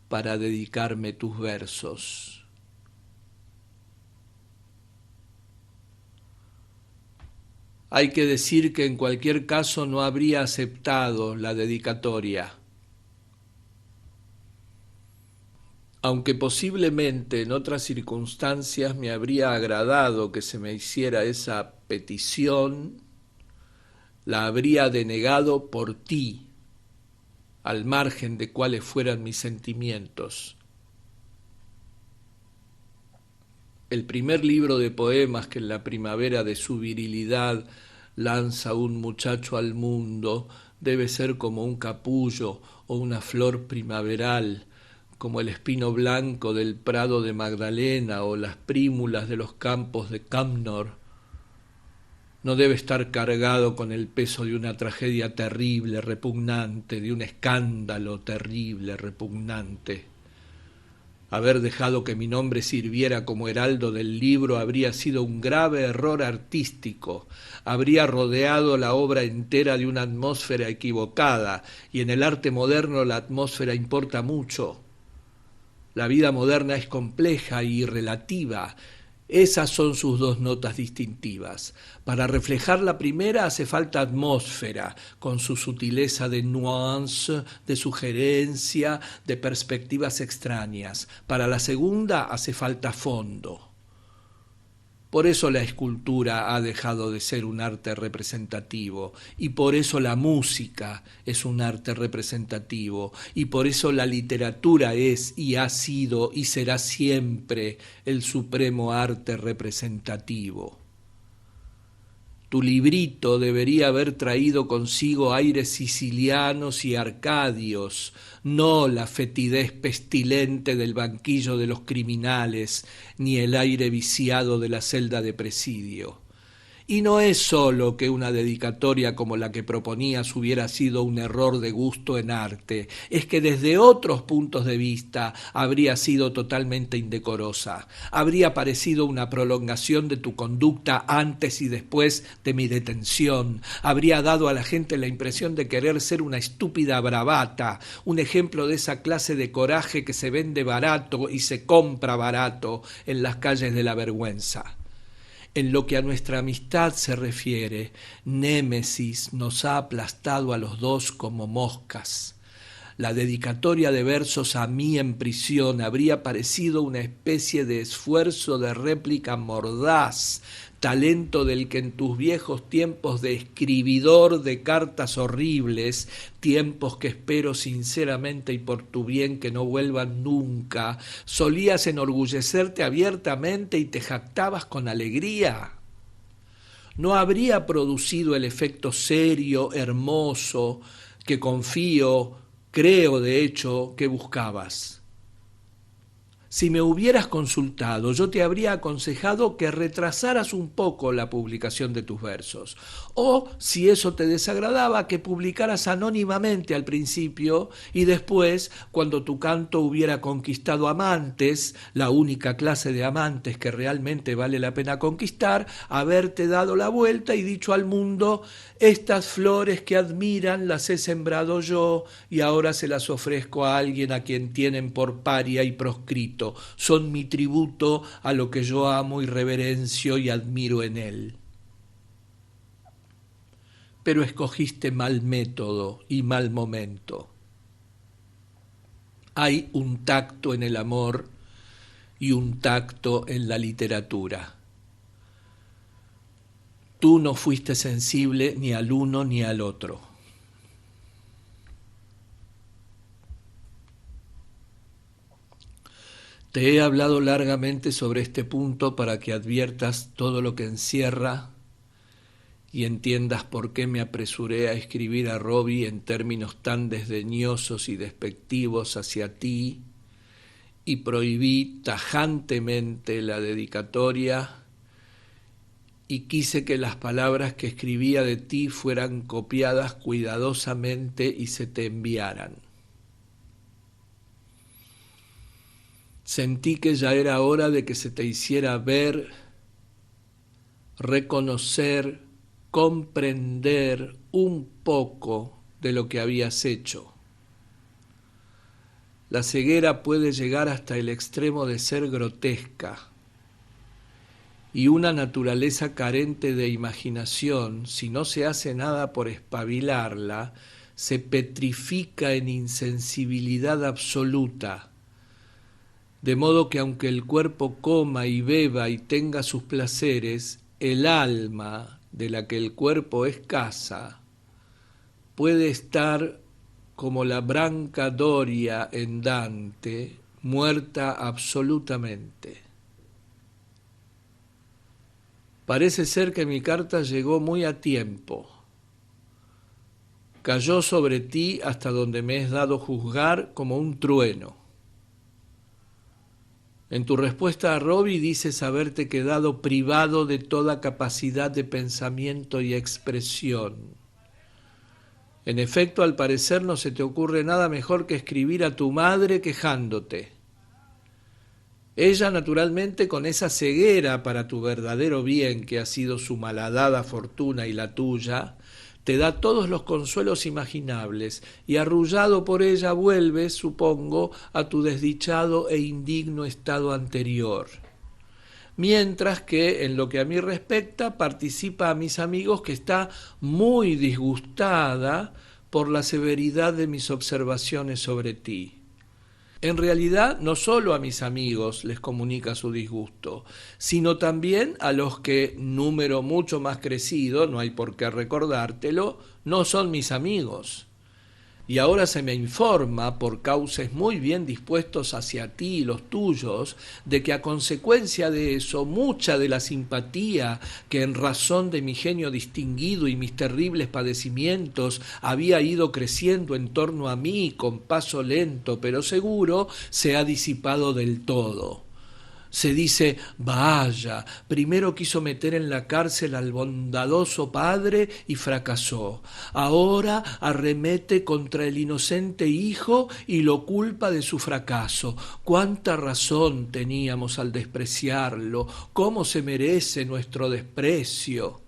para dedicarme tus versos. Hay que decir que en cualquier caso no habría aceptado la dedicatoria. Aunque posiblemente en otras circunstancias me habría agradado que se me hiciera esa petición, la habría denegado por ti, al margen de cuáles fueran mis sentimientos. El primer libro de poemas que en la primavera de su virilidad lanza un muchacho al mundo debe ser como un capullo o una flor primaveral, como el espino blanco del prado de Magdalena o las prímulas de los campos de Camnor. No debe estar cargado con el peso de una tragedia terrible, repugnante, de un escándalo terrible, repugnante. Haber dejado que mi nombre sirviera como heraldo del libro habría sido un grave error artístico, habría rodeado la obra entera de una atmósfera equivocada, y en el arte moderno la atmósfera importa mucho. La vida moderna es compleja y relativa. Esas son sus dos notas distintivas. Para reflejar la primera hace falta atmósfera, con su sutileza de nuance, de sugerencia, de perspectivas extrañas. Para la segunda hace falta fondo. Por eso la escultura ha dejado de ser un arte representativo, y por eso la música es un arte representativo, y por eso la literatura es y ha sido y será siempre el supremo arte representativo. Tu librito debería haber traído consigo aires sicilianos y arcadios, no la fetidez pestilente del banquillo de los criminales, ni el aire viciado de la celda de presidio. Y no es sólo que una dedicatoria como la que proponías hubiera sido un error de gusto en arte, es que desde otros puntos de vista habría sido totalmente indecorosa, habría parecido una prolongación de tu conducta antes y después de mi detención, habría dado a la gente la impresión de querer ser una estúpida bravata, un ejemplo de esa clase de coraje que se vende barato y se compra barato en las calles de la vergüenza. En lo que a nuestra amistad se refiere, Némesis nos ha aplastado a los dos como moscas. La dedicatoria de versos a mí en prisión habría parecido una especie de esfuerzo de réplica mordaz, talento del que en tus viejos tiempos de escribidor de cartas horribles, tiempos que espero sinceramente y por tu bien que no vuelvan nunca, solías enorgullecerte abiertamente y te jactabas con alegría. No habría producido el efecto serio, hermoso, que confío, creo de hecho, que buscabas. Si me hubieras consultado, yo te habría aconsejado que retrasaras un poco la publicación de tus versos. O, si eso te desagradaba, que publicaras anónimamente al principio y después, cuando tu canto hubiera conquistado amantes, la única clase de amantes que realmente vale la pena conquistar, haberte dado la vuelta y dicho al mundo: estas flores que admiran las he sembrado yo y ahora se las ofrezco a alguien a quien tienen por paria y proscrito. Son mi tributo a lo que yo amo y reverencio y admiro en él. Pero escogiste mal método y mal momento. Hay un tacto en el amor y un tacto en la literatura. Tú no fuiste sensible ni al uno ni al otro. Te he hablado largamente sobre este punto para que adviertas todo lo que encierra y entiendas por qué me apresuré a escribir a Robbie en términos tan desdeñosos y despectivos hacia ti y prohibí tajantemente la dedicatoria y quise que las palabras que escribía de ti fueran copiadas cuidadosamente y se te enviaran. Sentí que ya era hora de que se te hiciera ver, reconocer, comprender un poco de lo que habías hecho. La ceguera puede llegar hasta el extremo de ser grotesca, y una naturaleza carente de imaginación, si no se hace nada por espabilarla, se petrifica en insensibilidad absoluta, de modo que aunque el cuerpo coma y beba y tenga sus placeres, el alma, de la que el cuerpo es casa, puede estar como la Branca Doria en Dante, muerta absolutamente. Parece ser que mi carta llegó muy a tiempo. Cayó sobre ti hasta donde me es dado juzgar como un trueno. En tu respuesta a Robbie dices haberte quedado privado de toda capacidad de pensamiento y expresión. En efecto, al parecer no se te ocurre nada mejor que escribir a tu madre quejándote. Ella, naturalmente, con esa ceguera para tu verdadero bien que ha sido su malhadada fortuna y la tuya, te da todos los consuelos imaginables y arrullado por ella vuelves, supongo, a tu desdichado e indigno estado anterior. Mientras que, en lo que a mí respecta, participa a mis amigos que está muy disgustada por la severidad de mis observaciones sobre ti. En realidad, no solo a mis amigos les comunica su disgusto, sino también a los que, número mucho más crecido, no hay por qué recordártelo, no son mis amigos. Y ahora se me informa, por cauces muy bien dispuestos hacia ti y los tuyos, de que a consecuencia de eso, mucha de la simpatía que en razón de mi genio distinguido y mis terribles padecimientos había ido creciendo en torno a mí con paso lento pero seguro, se ha disipado del todo. Se dice, vaya, primero quiso meter en la cárcel al bondadoso padre y fracasó. Ahora arremete contra el inocente hijo y lo culpa de su fracaso. Cuánta razón teníamos al despreciarlo, cómo se merece nuestro desprecio.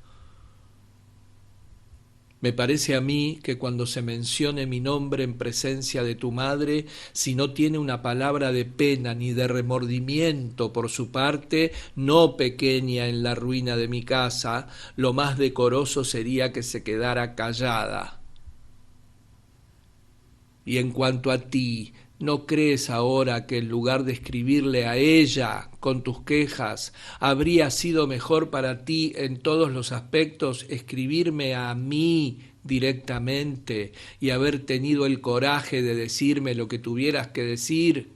Me parece a mí que cuando se mencione mi nombre en presencia de tu madre, si no tiene una palabra de pena ni de remordimiento por su parte, no pequeña en la ruina de mi casa, lo más decoroso sería que se quedara callada. Y en cuanto a ti, ¿no crees ahora que en lugar de escribirle a ella con tus quejas, habría sido mejor para ti en todos los aspectos escribirme a mí directamente y haber tenido el coraje de decirme lo que tuvieras que decir?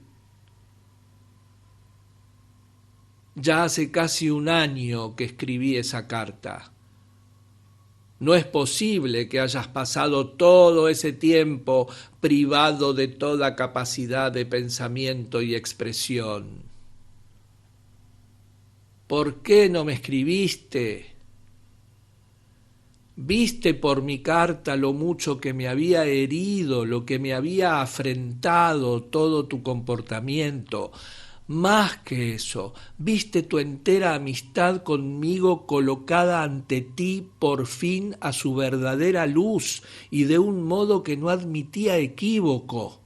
Ya hace casi un año que escribí esa carta. No es posible que hayas pasado todo ese tiempo privado de toda capacidad de pensamiento y expresión. ¿Por qué no me escribiste? ¿Viste por mi carta lo mucho que me había herido, lo que me había afrentado todo tu comportamiento? Más que eso, viste tu entera amistad conmigo colocada ante ti por fin a su verdadera luz y de un modo que no admitía equívoco.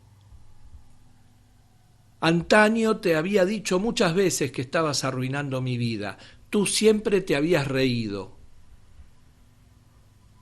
Antaño te había dicho muchas veces que estabas arruinando mi vida. Tú siempre te habías reído.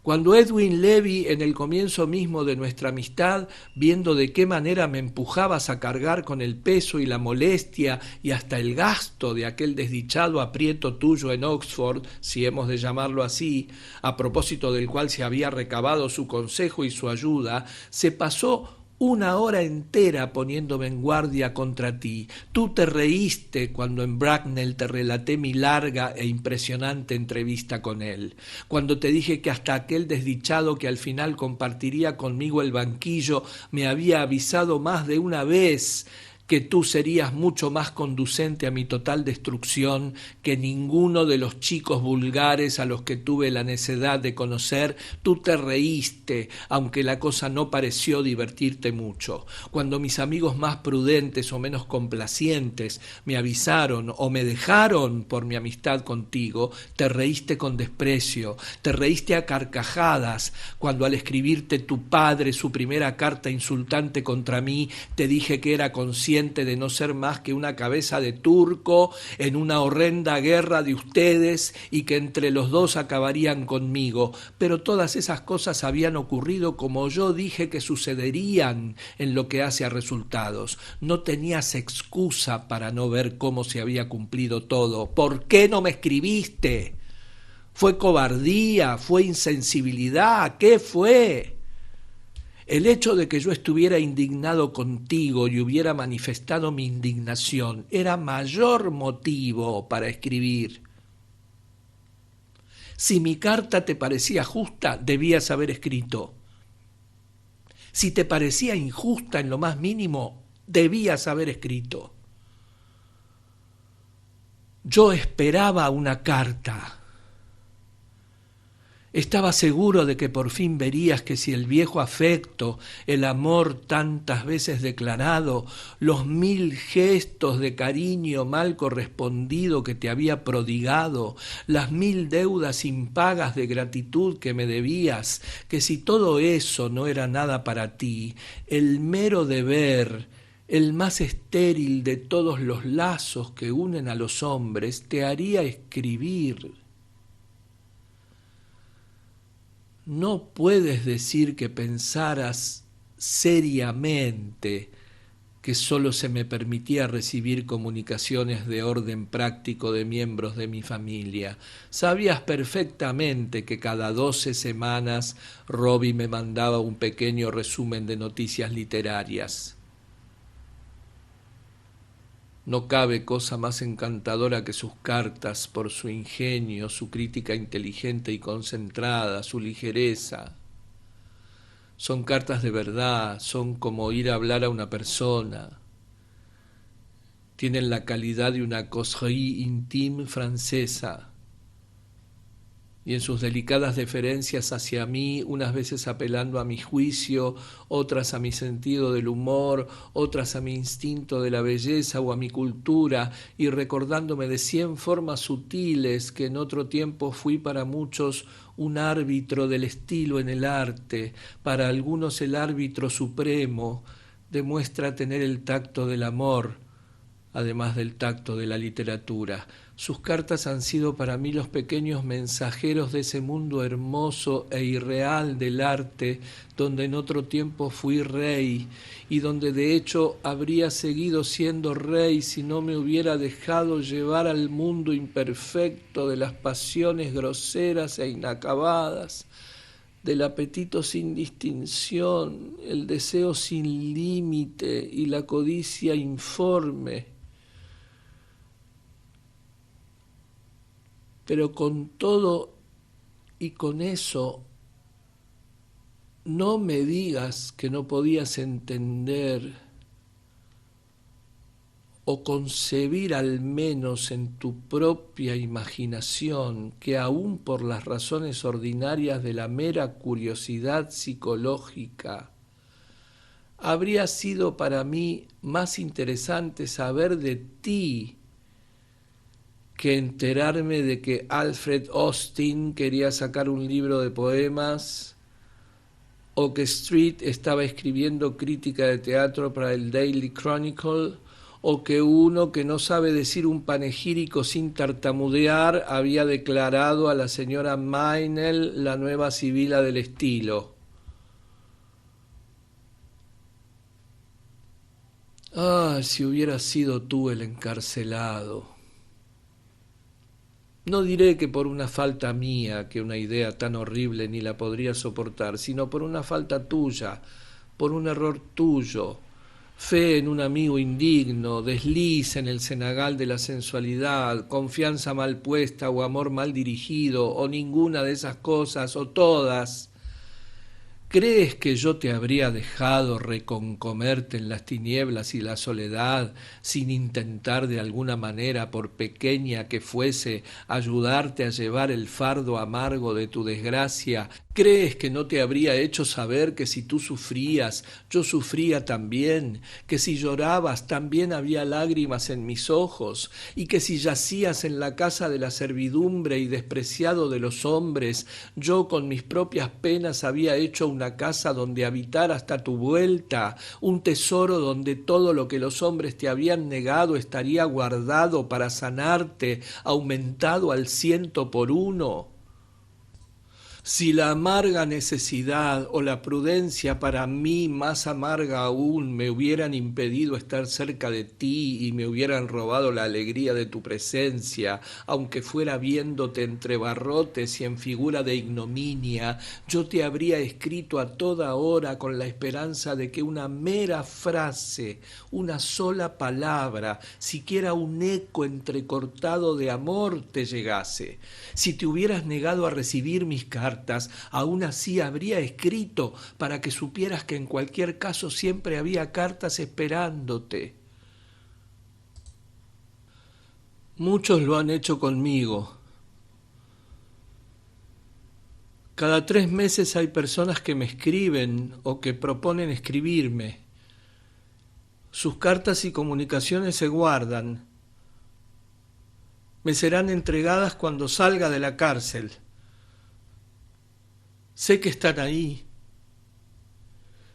Cuando Edwin Levy, en el comienzo mismo de nuestra amistad, viendo de qué manera me empujabas a cargar con el peso y la molestia y hasta el gasto de aquel desdichado aprieto tuyo en Oxford, si hemos de llamarlo así, a propósito del cual se había recabado su consejo y su ayuda, se pasó una hora entera poniéndome en guardia contra ti. Tú te reíste cuando en Bracknell te relaté mi larga e impresionante entrevista con él, cuando te dije que hasta aquel desdichado que al final compartiría conmigo el banquillo me había avisado más de una vez que tú serías mucho más conducente a mi total destrucción que ninguno de los chicos vulgares a los que tuve la necedad de conocer. Tú te reíste, aunque la cosa no pareció divertirte mucho. Cuando mis amigos más prudentes o menos complacientes me avisaron o me dejaron por mi amistad contigo, te reíste con desprecio, te reíste a carcajadas, cuando al escribirte tu padre su primera carta insultante contra mí, te dije que era consciente de no ser más que una cabeza de turco en una horrenda guerra de ustedes y que entre los dos acabarían conmigo, pero todas esas cosas habían ocurrido como yo dije que sucederían en lo que hace a resultados. No tenías excusa para no ver cómo se había cumplido todo. ¿Por qué no me escribiste? ¿Fue cobardía? ¿Fue insensibilidad? ¿Qué fue? El hecho de que yo estuviera indignado contigo y hubiera manifestado mi indignación era mayor motivo para escribir. Si mi carta te parecía justa, debías haber escrito. Si te parecía injusta en lo más mínimo, debías haber escrito. Yo esperaba una carta. Estaba seguro de que por fin verías que si el viejo afecto, el amor tantas veces declarado, los 1000 gestos de cariño mal correspondido que te había prodigado, las 1000 deudas impagas de gratitud que me debías, que si todo eso no era nada para ti, el mero deber, el más estéril de todos los lazos que unen a los hombres, te haría escribir. No puedes decir que pensaras seriamente que sólo se me permitía recibir comunicaciones de orden práctico de miembros de mi familia. Sabías perfectamente que cada 12 semanas Robbie me mandaba un pequeño resumen de noticias literarias. No cabe cosa más encantadora que sus cartas por su ingenio, su crítica inteligente y concentrada, su ligereza. Son cartas de verdad, son como ir a hablar a una persona. Tienen la calidad de una causerie intime francesa. Y en sus delicadas deferencias hacia mí, unas veces apelando a mi juicio, otras a mi sentido del humor, otras a mi instinto de la belleza o a mi cultura, y recordándome de 100 formas sutiles que en otro tiempo fui para muchos un árbitro del estilo en el arte, para algunos el árbitro supremo, demuestra tener el tacto del amor, además del tacto de la literatura. Sus cartas han sido para mí los pequeños mensajeros de ese mundo hermoso e irreal del arte, donde en otro tiempo fui rey, y donde de hecho habría seguido siendo rey si no me hubiera dejado llevar al mundo imperfecto de las pasiones groseras e inacabadas, del apetito sin distinción, el deseo sin límite y la codicia informe. Pero con todo y con eso, no me digas que no podías entender o concebir al menos en tu propia imaginación que aun por las razones ordinarias de la mera curiosidad psicológica, habría sido para mí más interesante saber de ti que enterarme de que Alfred Austin quería sacar un libro de poemas o que Street estaba escribiendo crítica de teatro para el Daily Chronicle o que uno que no sabe decir un panegírico sin tartamudear había declarado a la señora Meynell la nueva sibila del estilo. Ah, si hubieras sido tú el encarcelado. No diré que por una falta mía, que una idea tan horrible ni la podría soportar, sino por una falta tuya, por un error tuyo, fe en un amigo indigno, desliz en el cenagal de la sensualidad, confianza mal puesta o amor mal dirigido, o ninguna de esas cosas, o todas. ¿Crees que yo te habría dejado reconcomerte en las tinieblas y la soledad sin intentar de alguna manera, por pequeña que fuese, ayudarte a llevar el fardo amargo de tu desgracia? ¿Crees que no te habría hecho saber que si tú sufrías, yo sufría también, que si llorabas también había lágrimas en mis ojos, y que si yacías en la casa de la servidumbre y despreciado de los hombres, yo con mis propias penas había hecho una casa donde habitar hasta tu vuelta, un tesoro donde todo lo que los hombres te habían negado estaría guardado para sanarte, aumentado al 100 por 1? Si la amarga necesidad o la prudencia, para mí más amarga aún, me hubieran impedido estar cerca de ti y me hubieran robado la alegría de tu presencia, aunque fuera viéndote entre barrotes y en figura de ignominia, yo te habría escrito a toda hora con la esperanza de que una mera frase, una sola palabra, siquiera un eco entrecortado de amor te llegase. Si te hubieras negado a recibir mis cartas, aún así habría escrito para que supieras que en cualquier caso siempre había cartas esperándote. Muchos lo han hecho conmigo. Cada 3 meses hay personas que me escriben o que proponen escribirme. Sus cartas y comunicaciones se guardan. Me serán entregadas cuando salga de la cárcel. Sé que están ahí.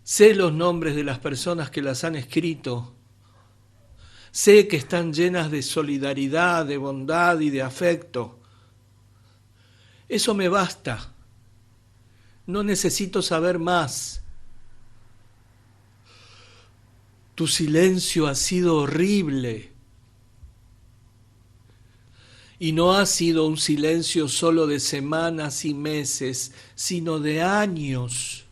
Sé los nombres de las personas que las han escrito. Sé que están llenas de solidaridad, de bondad y de afecto. Eso me basta. No necesito saber más. Tu silencio ha sido horrible. Y no ha sido un silencio solo de semanas y meses, sino de años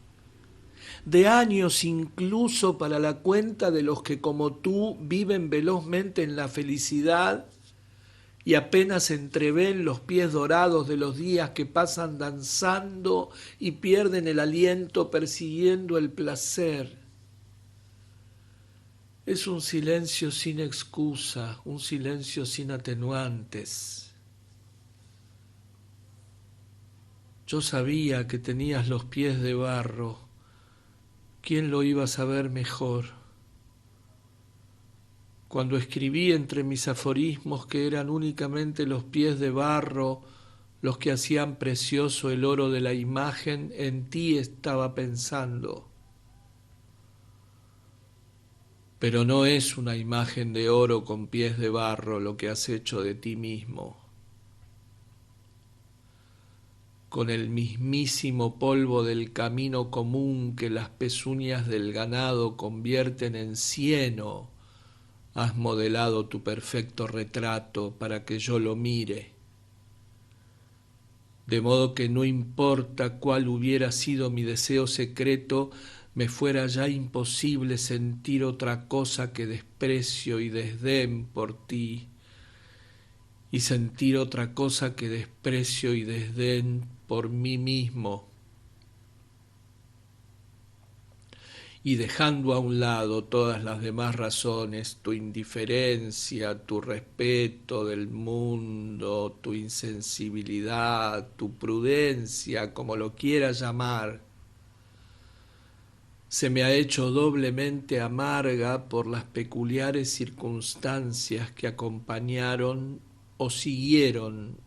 incluso para la cuenta de los que como tú viven velozmente en la felicidad y apenas entreven los pies dorados de los días que pasan danzando y pierden el aliento persiguiendo el placer. Es un silencio sin excusa, un silencio sin atenuantes. Yo sabía que tenías los pies de barro. ¿Quién lo iba a saber mejor? Cuando escribí entre mis aforismos que eran únicamente los pies de barro los que hacían precioso el oro de la imagen, en ti estaba pensando. Pero no es una imagen de oro con pies de barro lo que has hecho de ti mismo. Con el mismísimo polvo del camino común que las pezuñas del ganado convierten en cieno, has modelado tu perfecto retrato para que yo lo mire. De modo que no importa cuál hubiera sido mi deseo secreto, me fuera ya imposible sentir otra cosa que desprecio y desdén por ti, y sentir otra cosa que desprecio y desdén por mí mismo. Y dejando a un lado todas las demás razones, tu indiferencia, tu respeto del mundo, tu insensibilidad, tu prudencia, como lo quieras llamar, se me ha hecho doblemente amarga por las peculiares circunstancias que acompañaron o siguieron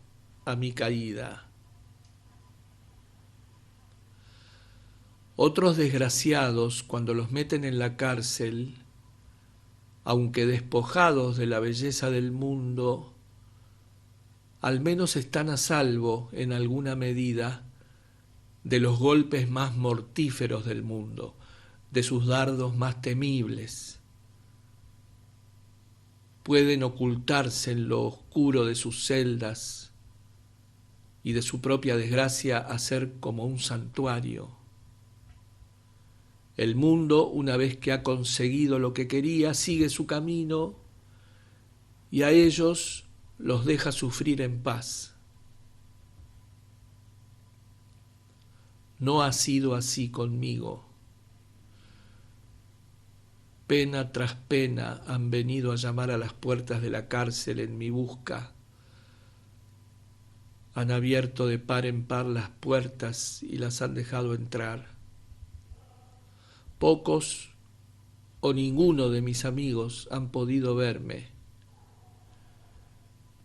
a mi caída. Otros desgraciados, cuando los meten en la cárcel, aunque despojados de la belleza del mundo, al menos están a salvo, en alguna medida, de los golpes más mortíferos del mundo, de sus dardos más temibles. Pueden ocultarse en lo oscuro de sus celdas y de su propia desgracia hacer como un santuario. El mundo, una vez que ha conseguido lo que quería, sigue su camino y a ellos los deja sufrir en paz. No ha sido así conmigo. Pena tras pena han venido a llamar a las puertas de la cárcel en mi busca. Han abierto de par en par las puertas y las han dejado entrar. Pocos o ninguno de mis amigos han podido verme,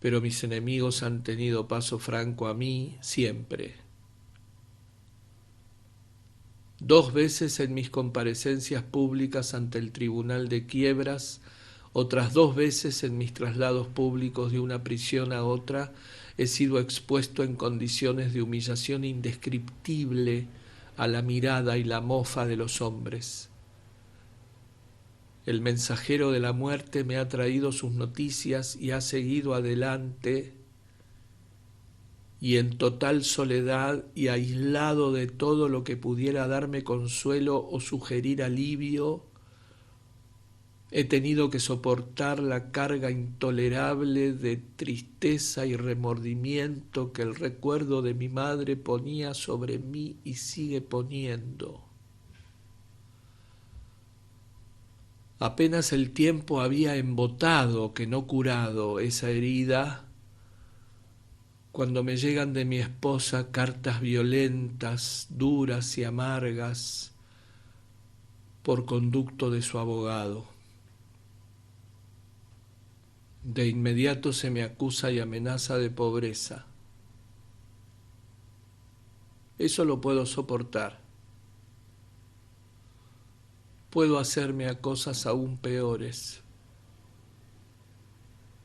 pero mis enemigos han tenido paso franco a mí siempre. 2 veces en mis comparecencias públicas ante el Tribunal de Quiebras, otras 2 veces en mis traslados públicos de una prisión a otra, he sido expuesto en condiciones de humillación indescriptible a la mirada y la mofa de los hombres. El mensajero de la muerte me ha traído sus noticias y ha seguido adelante, y en total soledad y aislado de todo lo que pudiera darme consuelo o sugerir alivio, he tenido que soportar la carga intolerable de tristeza y remordimiento que el recuerdo de mi madre ponía sobre mí y sigue poniendo. Apenas el tiempo había embotado, que no curado, esa herida, cuando me llegan de mi esposa cartas violentas, duras y amargas por conducto de su abogado. De inmediato se me acusa y amenaza de pobreza. Eso lo puedo soportar. Puedo hacerme a cosas aún peores,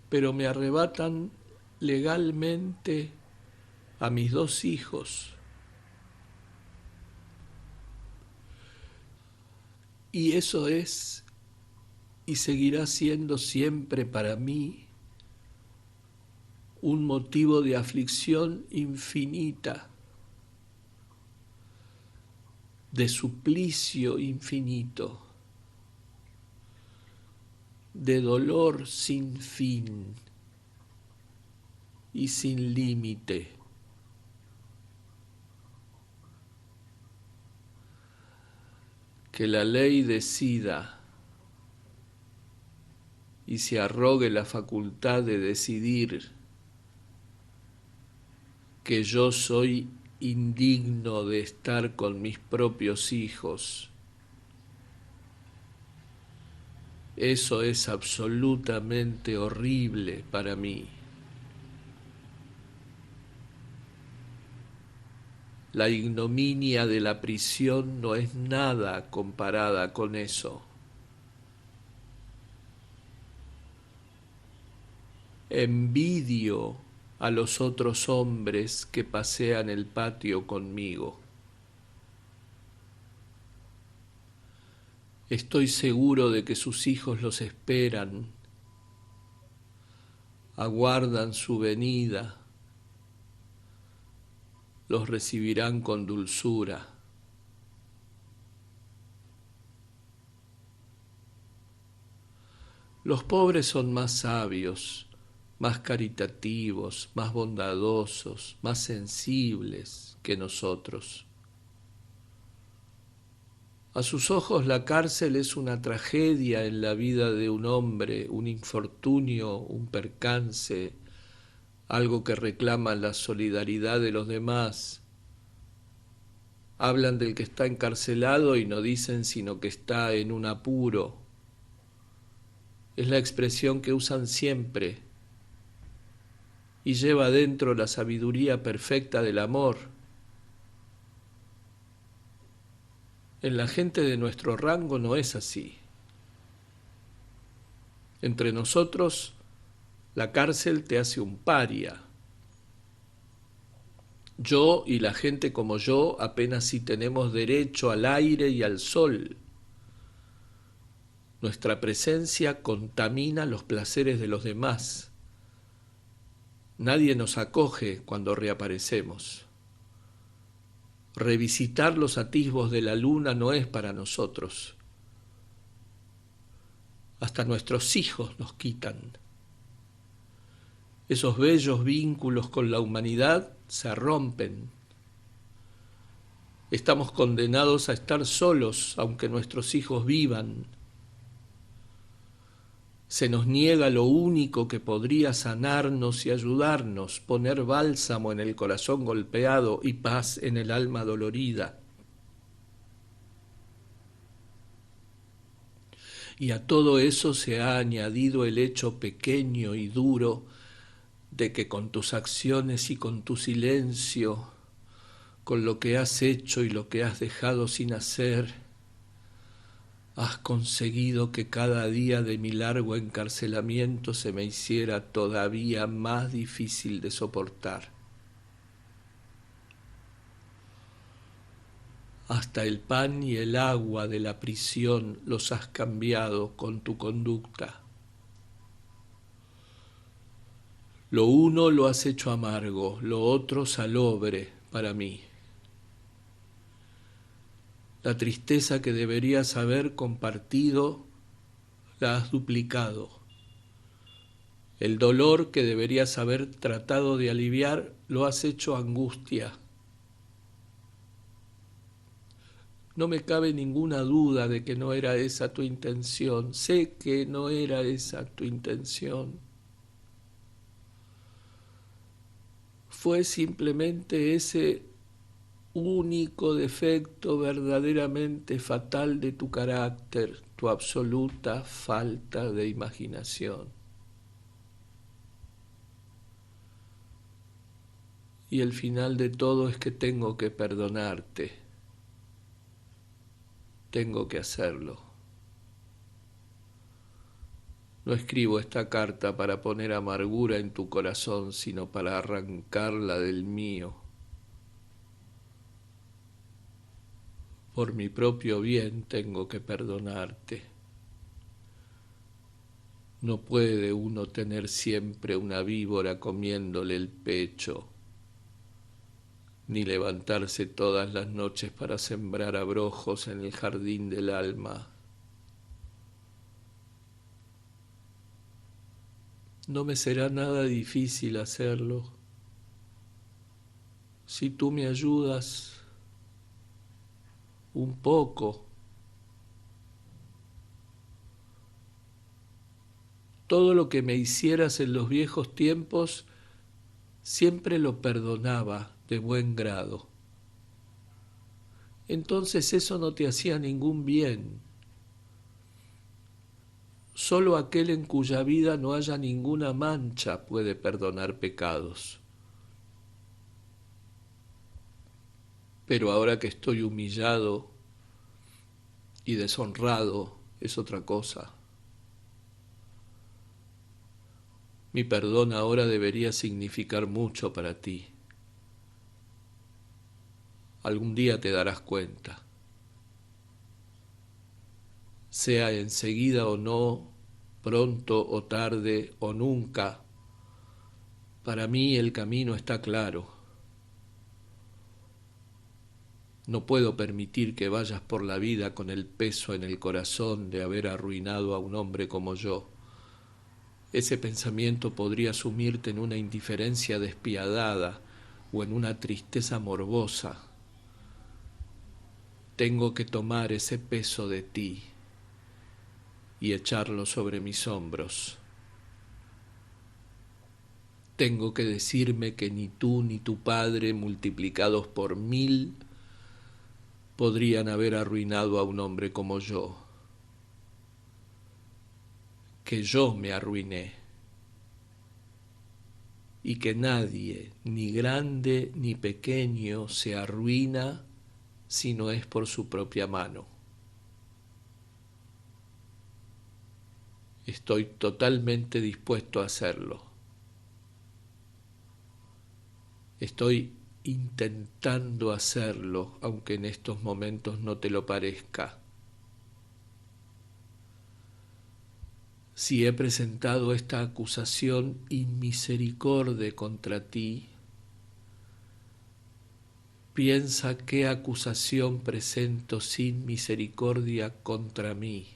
pero me arrebatan legalmente a mis 2 hijos. Y eso es y seguirá siendo siempre para mí un motivo de aflicción infinita, de suplicio infinito, de dolor sin fin y sin límite. Que la ley decida y se arrogue la facultad de decidir que yo soy indigno de estar con mis propios hijos. Eso es absolutamente horrible para mí. La ignominia de la prisión no es nada comparada con eso. Envidio a los otros hombres que pasean el patio conmigo. Estoy seguro de que sus hijos los esperan, aguardan su venida, los recibirán con dulzura. Los pobres son más sabios, más caritativos, más bondadosos, más sensibles que nosotros. A sus ojos la cárcel es una tragedia en la vida de un hombre, un infortunio, un percance, algo que reclama la solidaridad de los demás. Hablan del que está encarcelado y no dicen sino que está en un apuro. Es la expresión que usan siempre y lleva dentro la sabiduría perfecta del amor. En la gente de nuestro rango no es así. Entre nosotros, la cárcel te hace un paria. Yo y la gente como yo apenas si tenemos derecho al aire y al sol. Nuestra presencia contamina los placeres de los demás. Nadie nos acoge cuando reaparecemos. Revisitar los atisbos de la luna no es para nosotros. Hasta nuestros hijos nos quitan. Esos bellos vínculos con la humanidad se rompen. Estamos condenados a estar solos aunque nuestros hijos vivan. Se nos niega lo único que podría sanarnos y ayudarnos, poner bálsamo en el corazón golpeado y paz en el alma dolorida. Y a todo eso se ha añadido el hecho pequeño y duro de que con tus acciones y con tu silencio, con lo que has hecho y lo que has dejado sin hacer, has conseguido que cada día de mi largo encarcelamiento se me hiciera todavía más difícil de soportar. Hasta el pan y el agua de la prisión los has cambiado con tu conducta. Lo uno lo has hecho amargo, lo otro salobre para mí. La tristeza que deberías haber compartido, la has duplicado. El dolor que deberías haber tratado de aliviar, lo has hecho angustia. No me cabe ninguna duda de que no era esa tu intención. Sé que no era esa tu intención. fue simplemente ese único defecto verdaderamente fatal de tu carácter, tu absoluta falta de imaginación. Y el final de todo es que tengo que perdonarte, tengo que hacerlo. No escribo esta carta para poner amargura en tu corazón, sino para arrancarla del mío. Por mi propio bien tengo que perdonarte. No puede uno tener siempre una víbora comiéndole el pecho, ni levantarse todas las noches para sembrar abrojos en el jardín del alma. No me será nada difícil hacerlo. Si tú me ayudas un poco. Todo lo que me hicieras en los viejos tiempos, siempre lo perdonaba de buen grado. Entonces eso no te hacía ningún bien. Solo aquel en cuya vida no haya ninguna mancha puede perdonar pecados. Pero ahora que estoy humillado y deshonrado, es otra cosa. Mi perdón ahora debería significar mucho para ti. Algún día te darás cuenta. Sea enseguida o no, pronto o tarde o nunca, para mí el camino está claro. No puedo permitir que vayas por la vida con el peso en el corazón de haber arruinado a un hombre como yo. Ese pensamiento podría sumirte en una indiferencia despiadada o en una tristeza morbosa. Tengo que tomar ese peso de ti y echarlo sobre mis hombros. Tengo que decirme que ni tú ni tu padre, multiplicados por 1000, podrían haber arruinado a un hombre como yo. Que yo me arruiné. Y que nadie, ni grande ni pequeño, se arruina si no es por su propia mano. Estoy totalmente dispuesto a hacerlo. Estoy intentando hacerlo, aunque en estos momentos no te lo parezca. Si he presentado esta acusación inmisericorde contra ti, piensa qué acusación presento sin misericordia contra mí.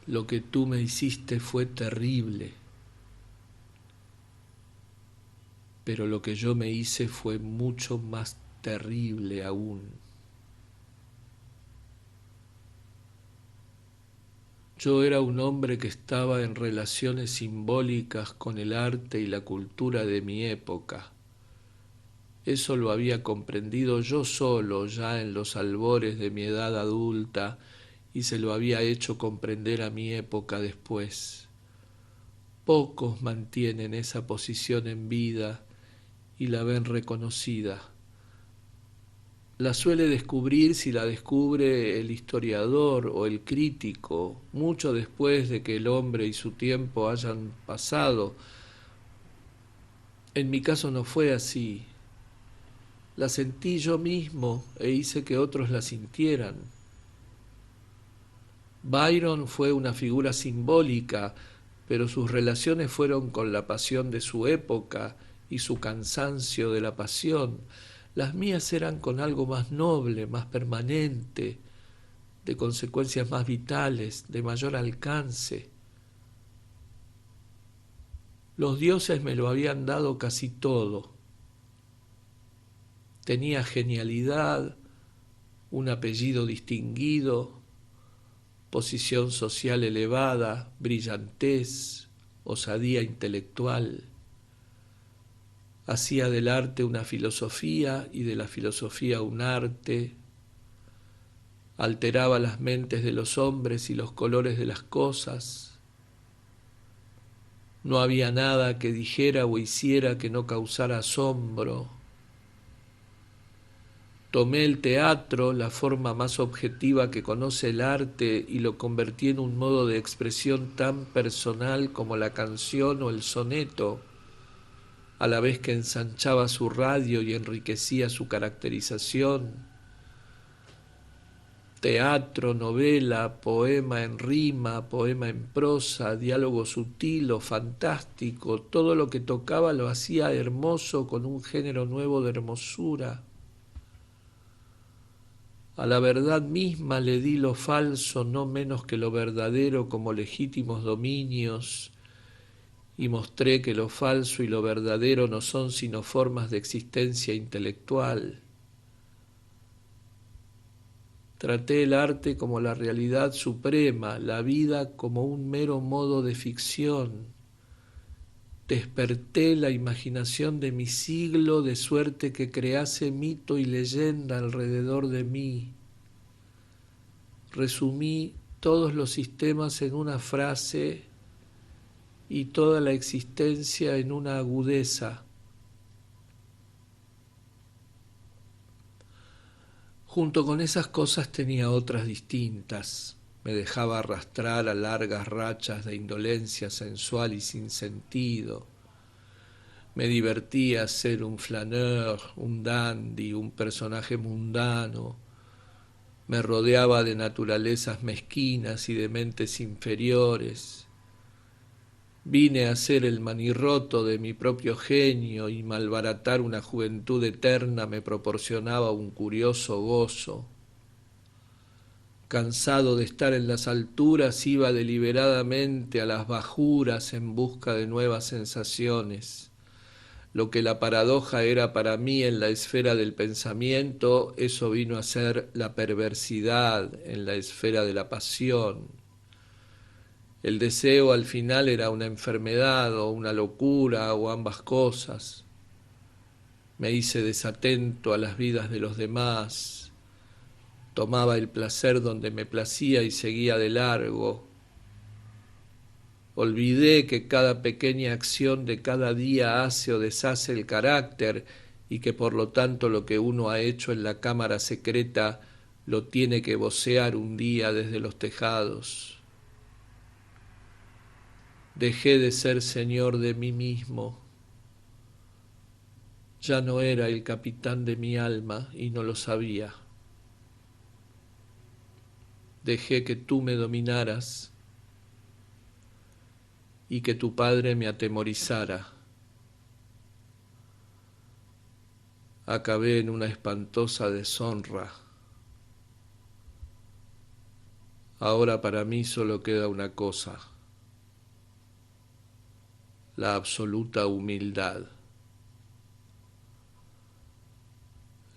Lo que tú me hiciste fue terrible, pero lo que yo me hice fue mucho más terrible aún. Yo era un hombre que estaba en relaciones simbólicas con el arte y la cultura de mi época. Eso lo había comprendido yo solo ya en los albores de mi edad adulta y se lo había hecho comprender a mi época después. Pocos mantienen esa posición en vida y la ven reconocida. La suele descubrir, si la descubre el historiador o el crítico, mucho después de que el hombre y su tiempo hayan pasado. En mi caso no fue así. La sentí yo mismo e hice que otros la sintieran. Byron fue una figura simbólica, pero sus relaciones fueron con la pasión de su época y su cansancio de la pasión. Las mías eran con algo más noble, más permanente, de consecuencias más vitales, de mayor alcance. Los dioses me lo habían dado casi todo. Tenía genialidad, un apellido distinguido, posición social elevada, brillantez, osadía intelectual. Hacía del arte una filosofía y de la filosofía un arte. Alteraba las mentes de los hombres y los colores de las cosas. No había nada que dijera o hiciera que no causara asombro. Tomé el teatro, la forma más objetiva que conoce el arte, y lo convertí en un modo de expresión tan personal como la canción o el soneto, a la vez que ensanchaba su radio y enriquecía su caracterización. Teatro, novela, poema en rima, poema en prosa, diálogo sutil o fantástico, todo lo que tocaba lo hacía hermoso con un género nuevo de hermosura. A la verdad misma le di lo falso no menos que lo verdadero como legítimos dominios, y mostré que lo falso y lo verdadero no son sino formas de existencia intelectual. Traté el arte como la realidad suprema, la vida como un mero modo de ficción. Desperté la imaginación de mi siglo de suerte que crease mito y leyenda alrededor de mí. Resumí todos los sistemas en una frase y toda la existencia en una agudeza. Junto con esas cosas tenía otras distintas. Me dejaba arrastrar a largas rachas de indolencia sensual y sin sentido. Me divertía ser un flaneur, un dandy, un personaje mundano. Me rodeaba de naturalezas mezquinas y de mentes inferiores. Vine a ser el manirroto de mi propio genio, y malbaratar una juventud eterna me proporcionaba un curioso gozo. Cansado de estar en las alturas, iba deliberadamente a las bajuras en busca de nuevas sensaciones. Lo que la paradoja era para mí en la esfera del pensamiento, eso vino a ser la perversidad en la esfera de la pasión. El deseo al final era una enfermedad o una locura o ambas cosas. Me hice desatento a las vidas de los demás. Tomaba el placer donde me placía y seguía de largo. Olvidé que cada pequeña acción de cada día hace o deshace el carácter, y que por lo tanto lo que uno ha hecho en la cámara secreta lo tiene que vocear un día desde los tejados. Dejé de ser señor de mí mismo. Ya no era el capitán de mi alma y no lo sabía. Dejé que tú me dominaras y que tu padre me atemorizara. Acabé en una espantosa deshonra. Ahora para mí solo queda una cosa: la absoluta humildad.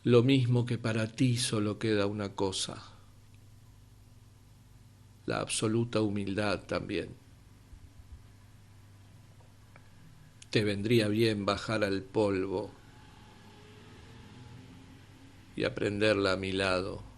Lo mismo que para ti solo queda una cosa: la absoluta humildad también. Te vendría bien bajar al polvo y aprenderla a mi lado.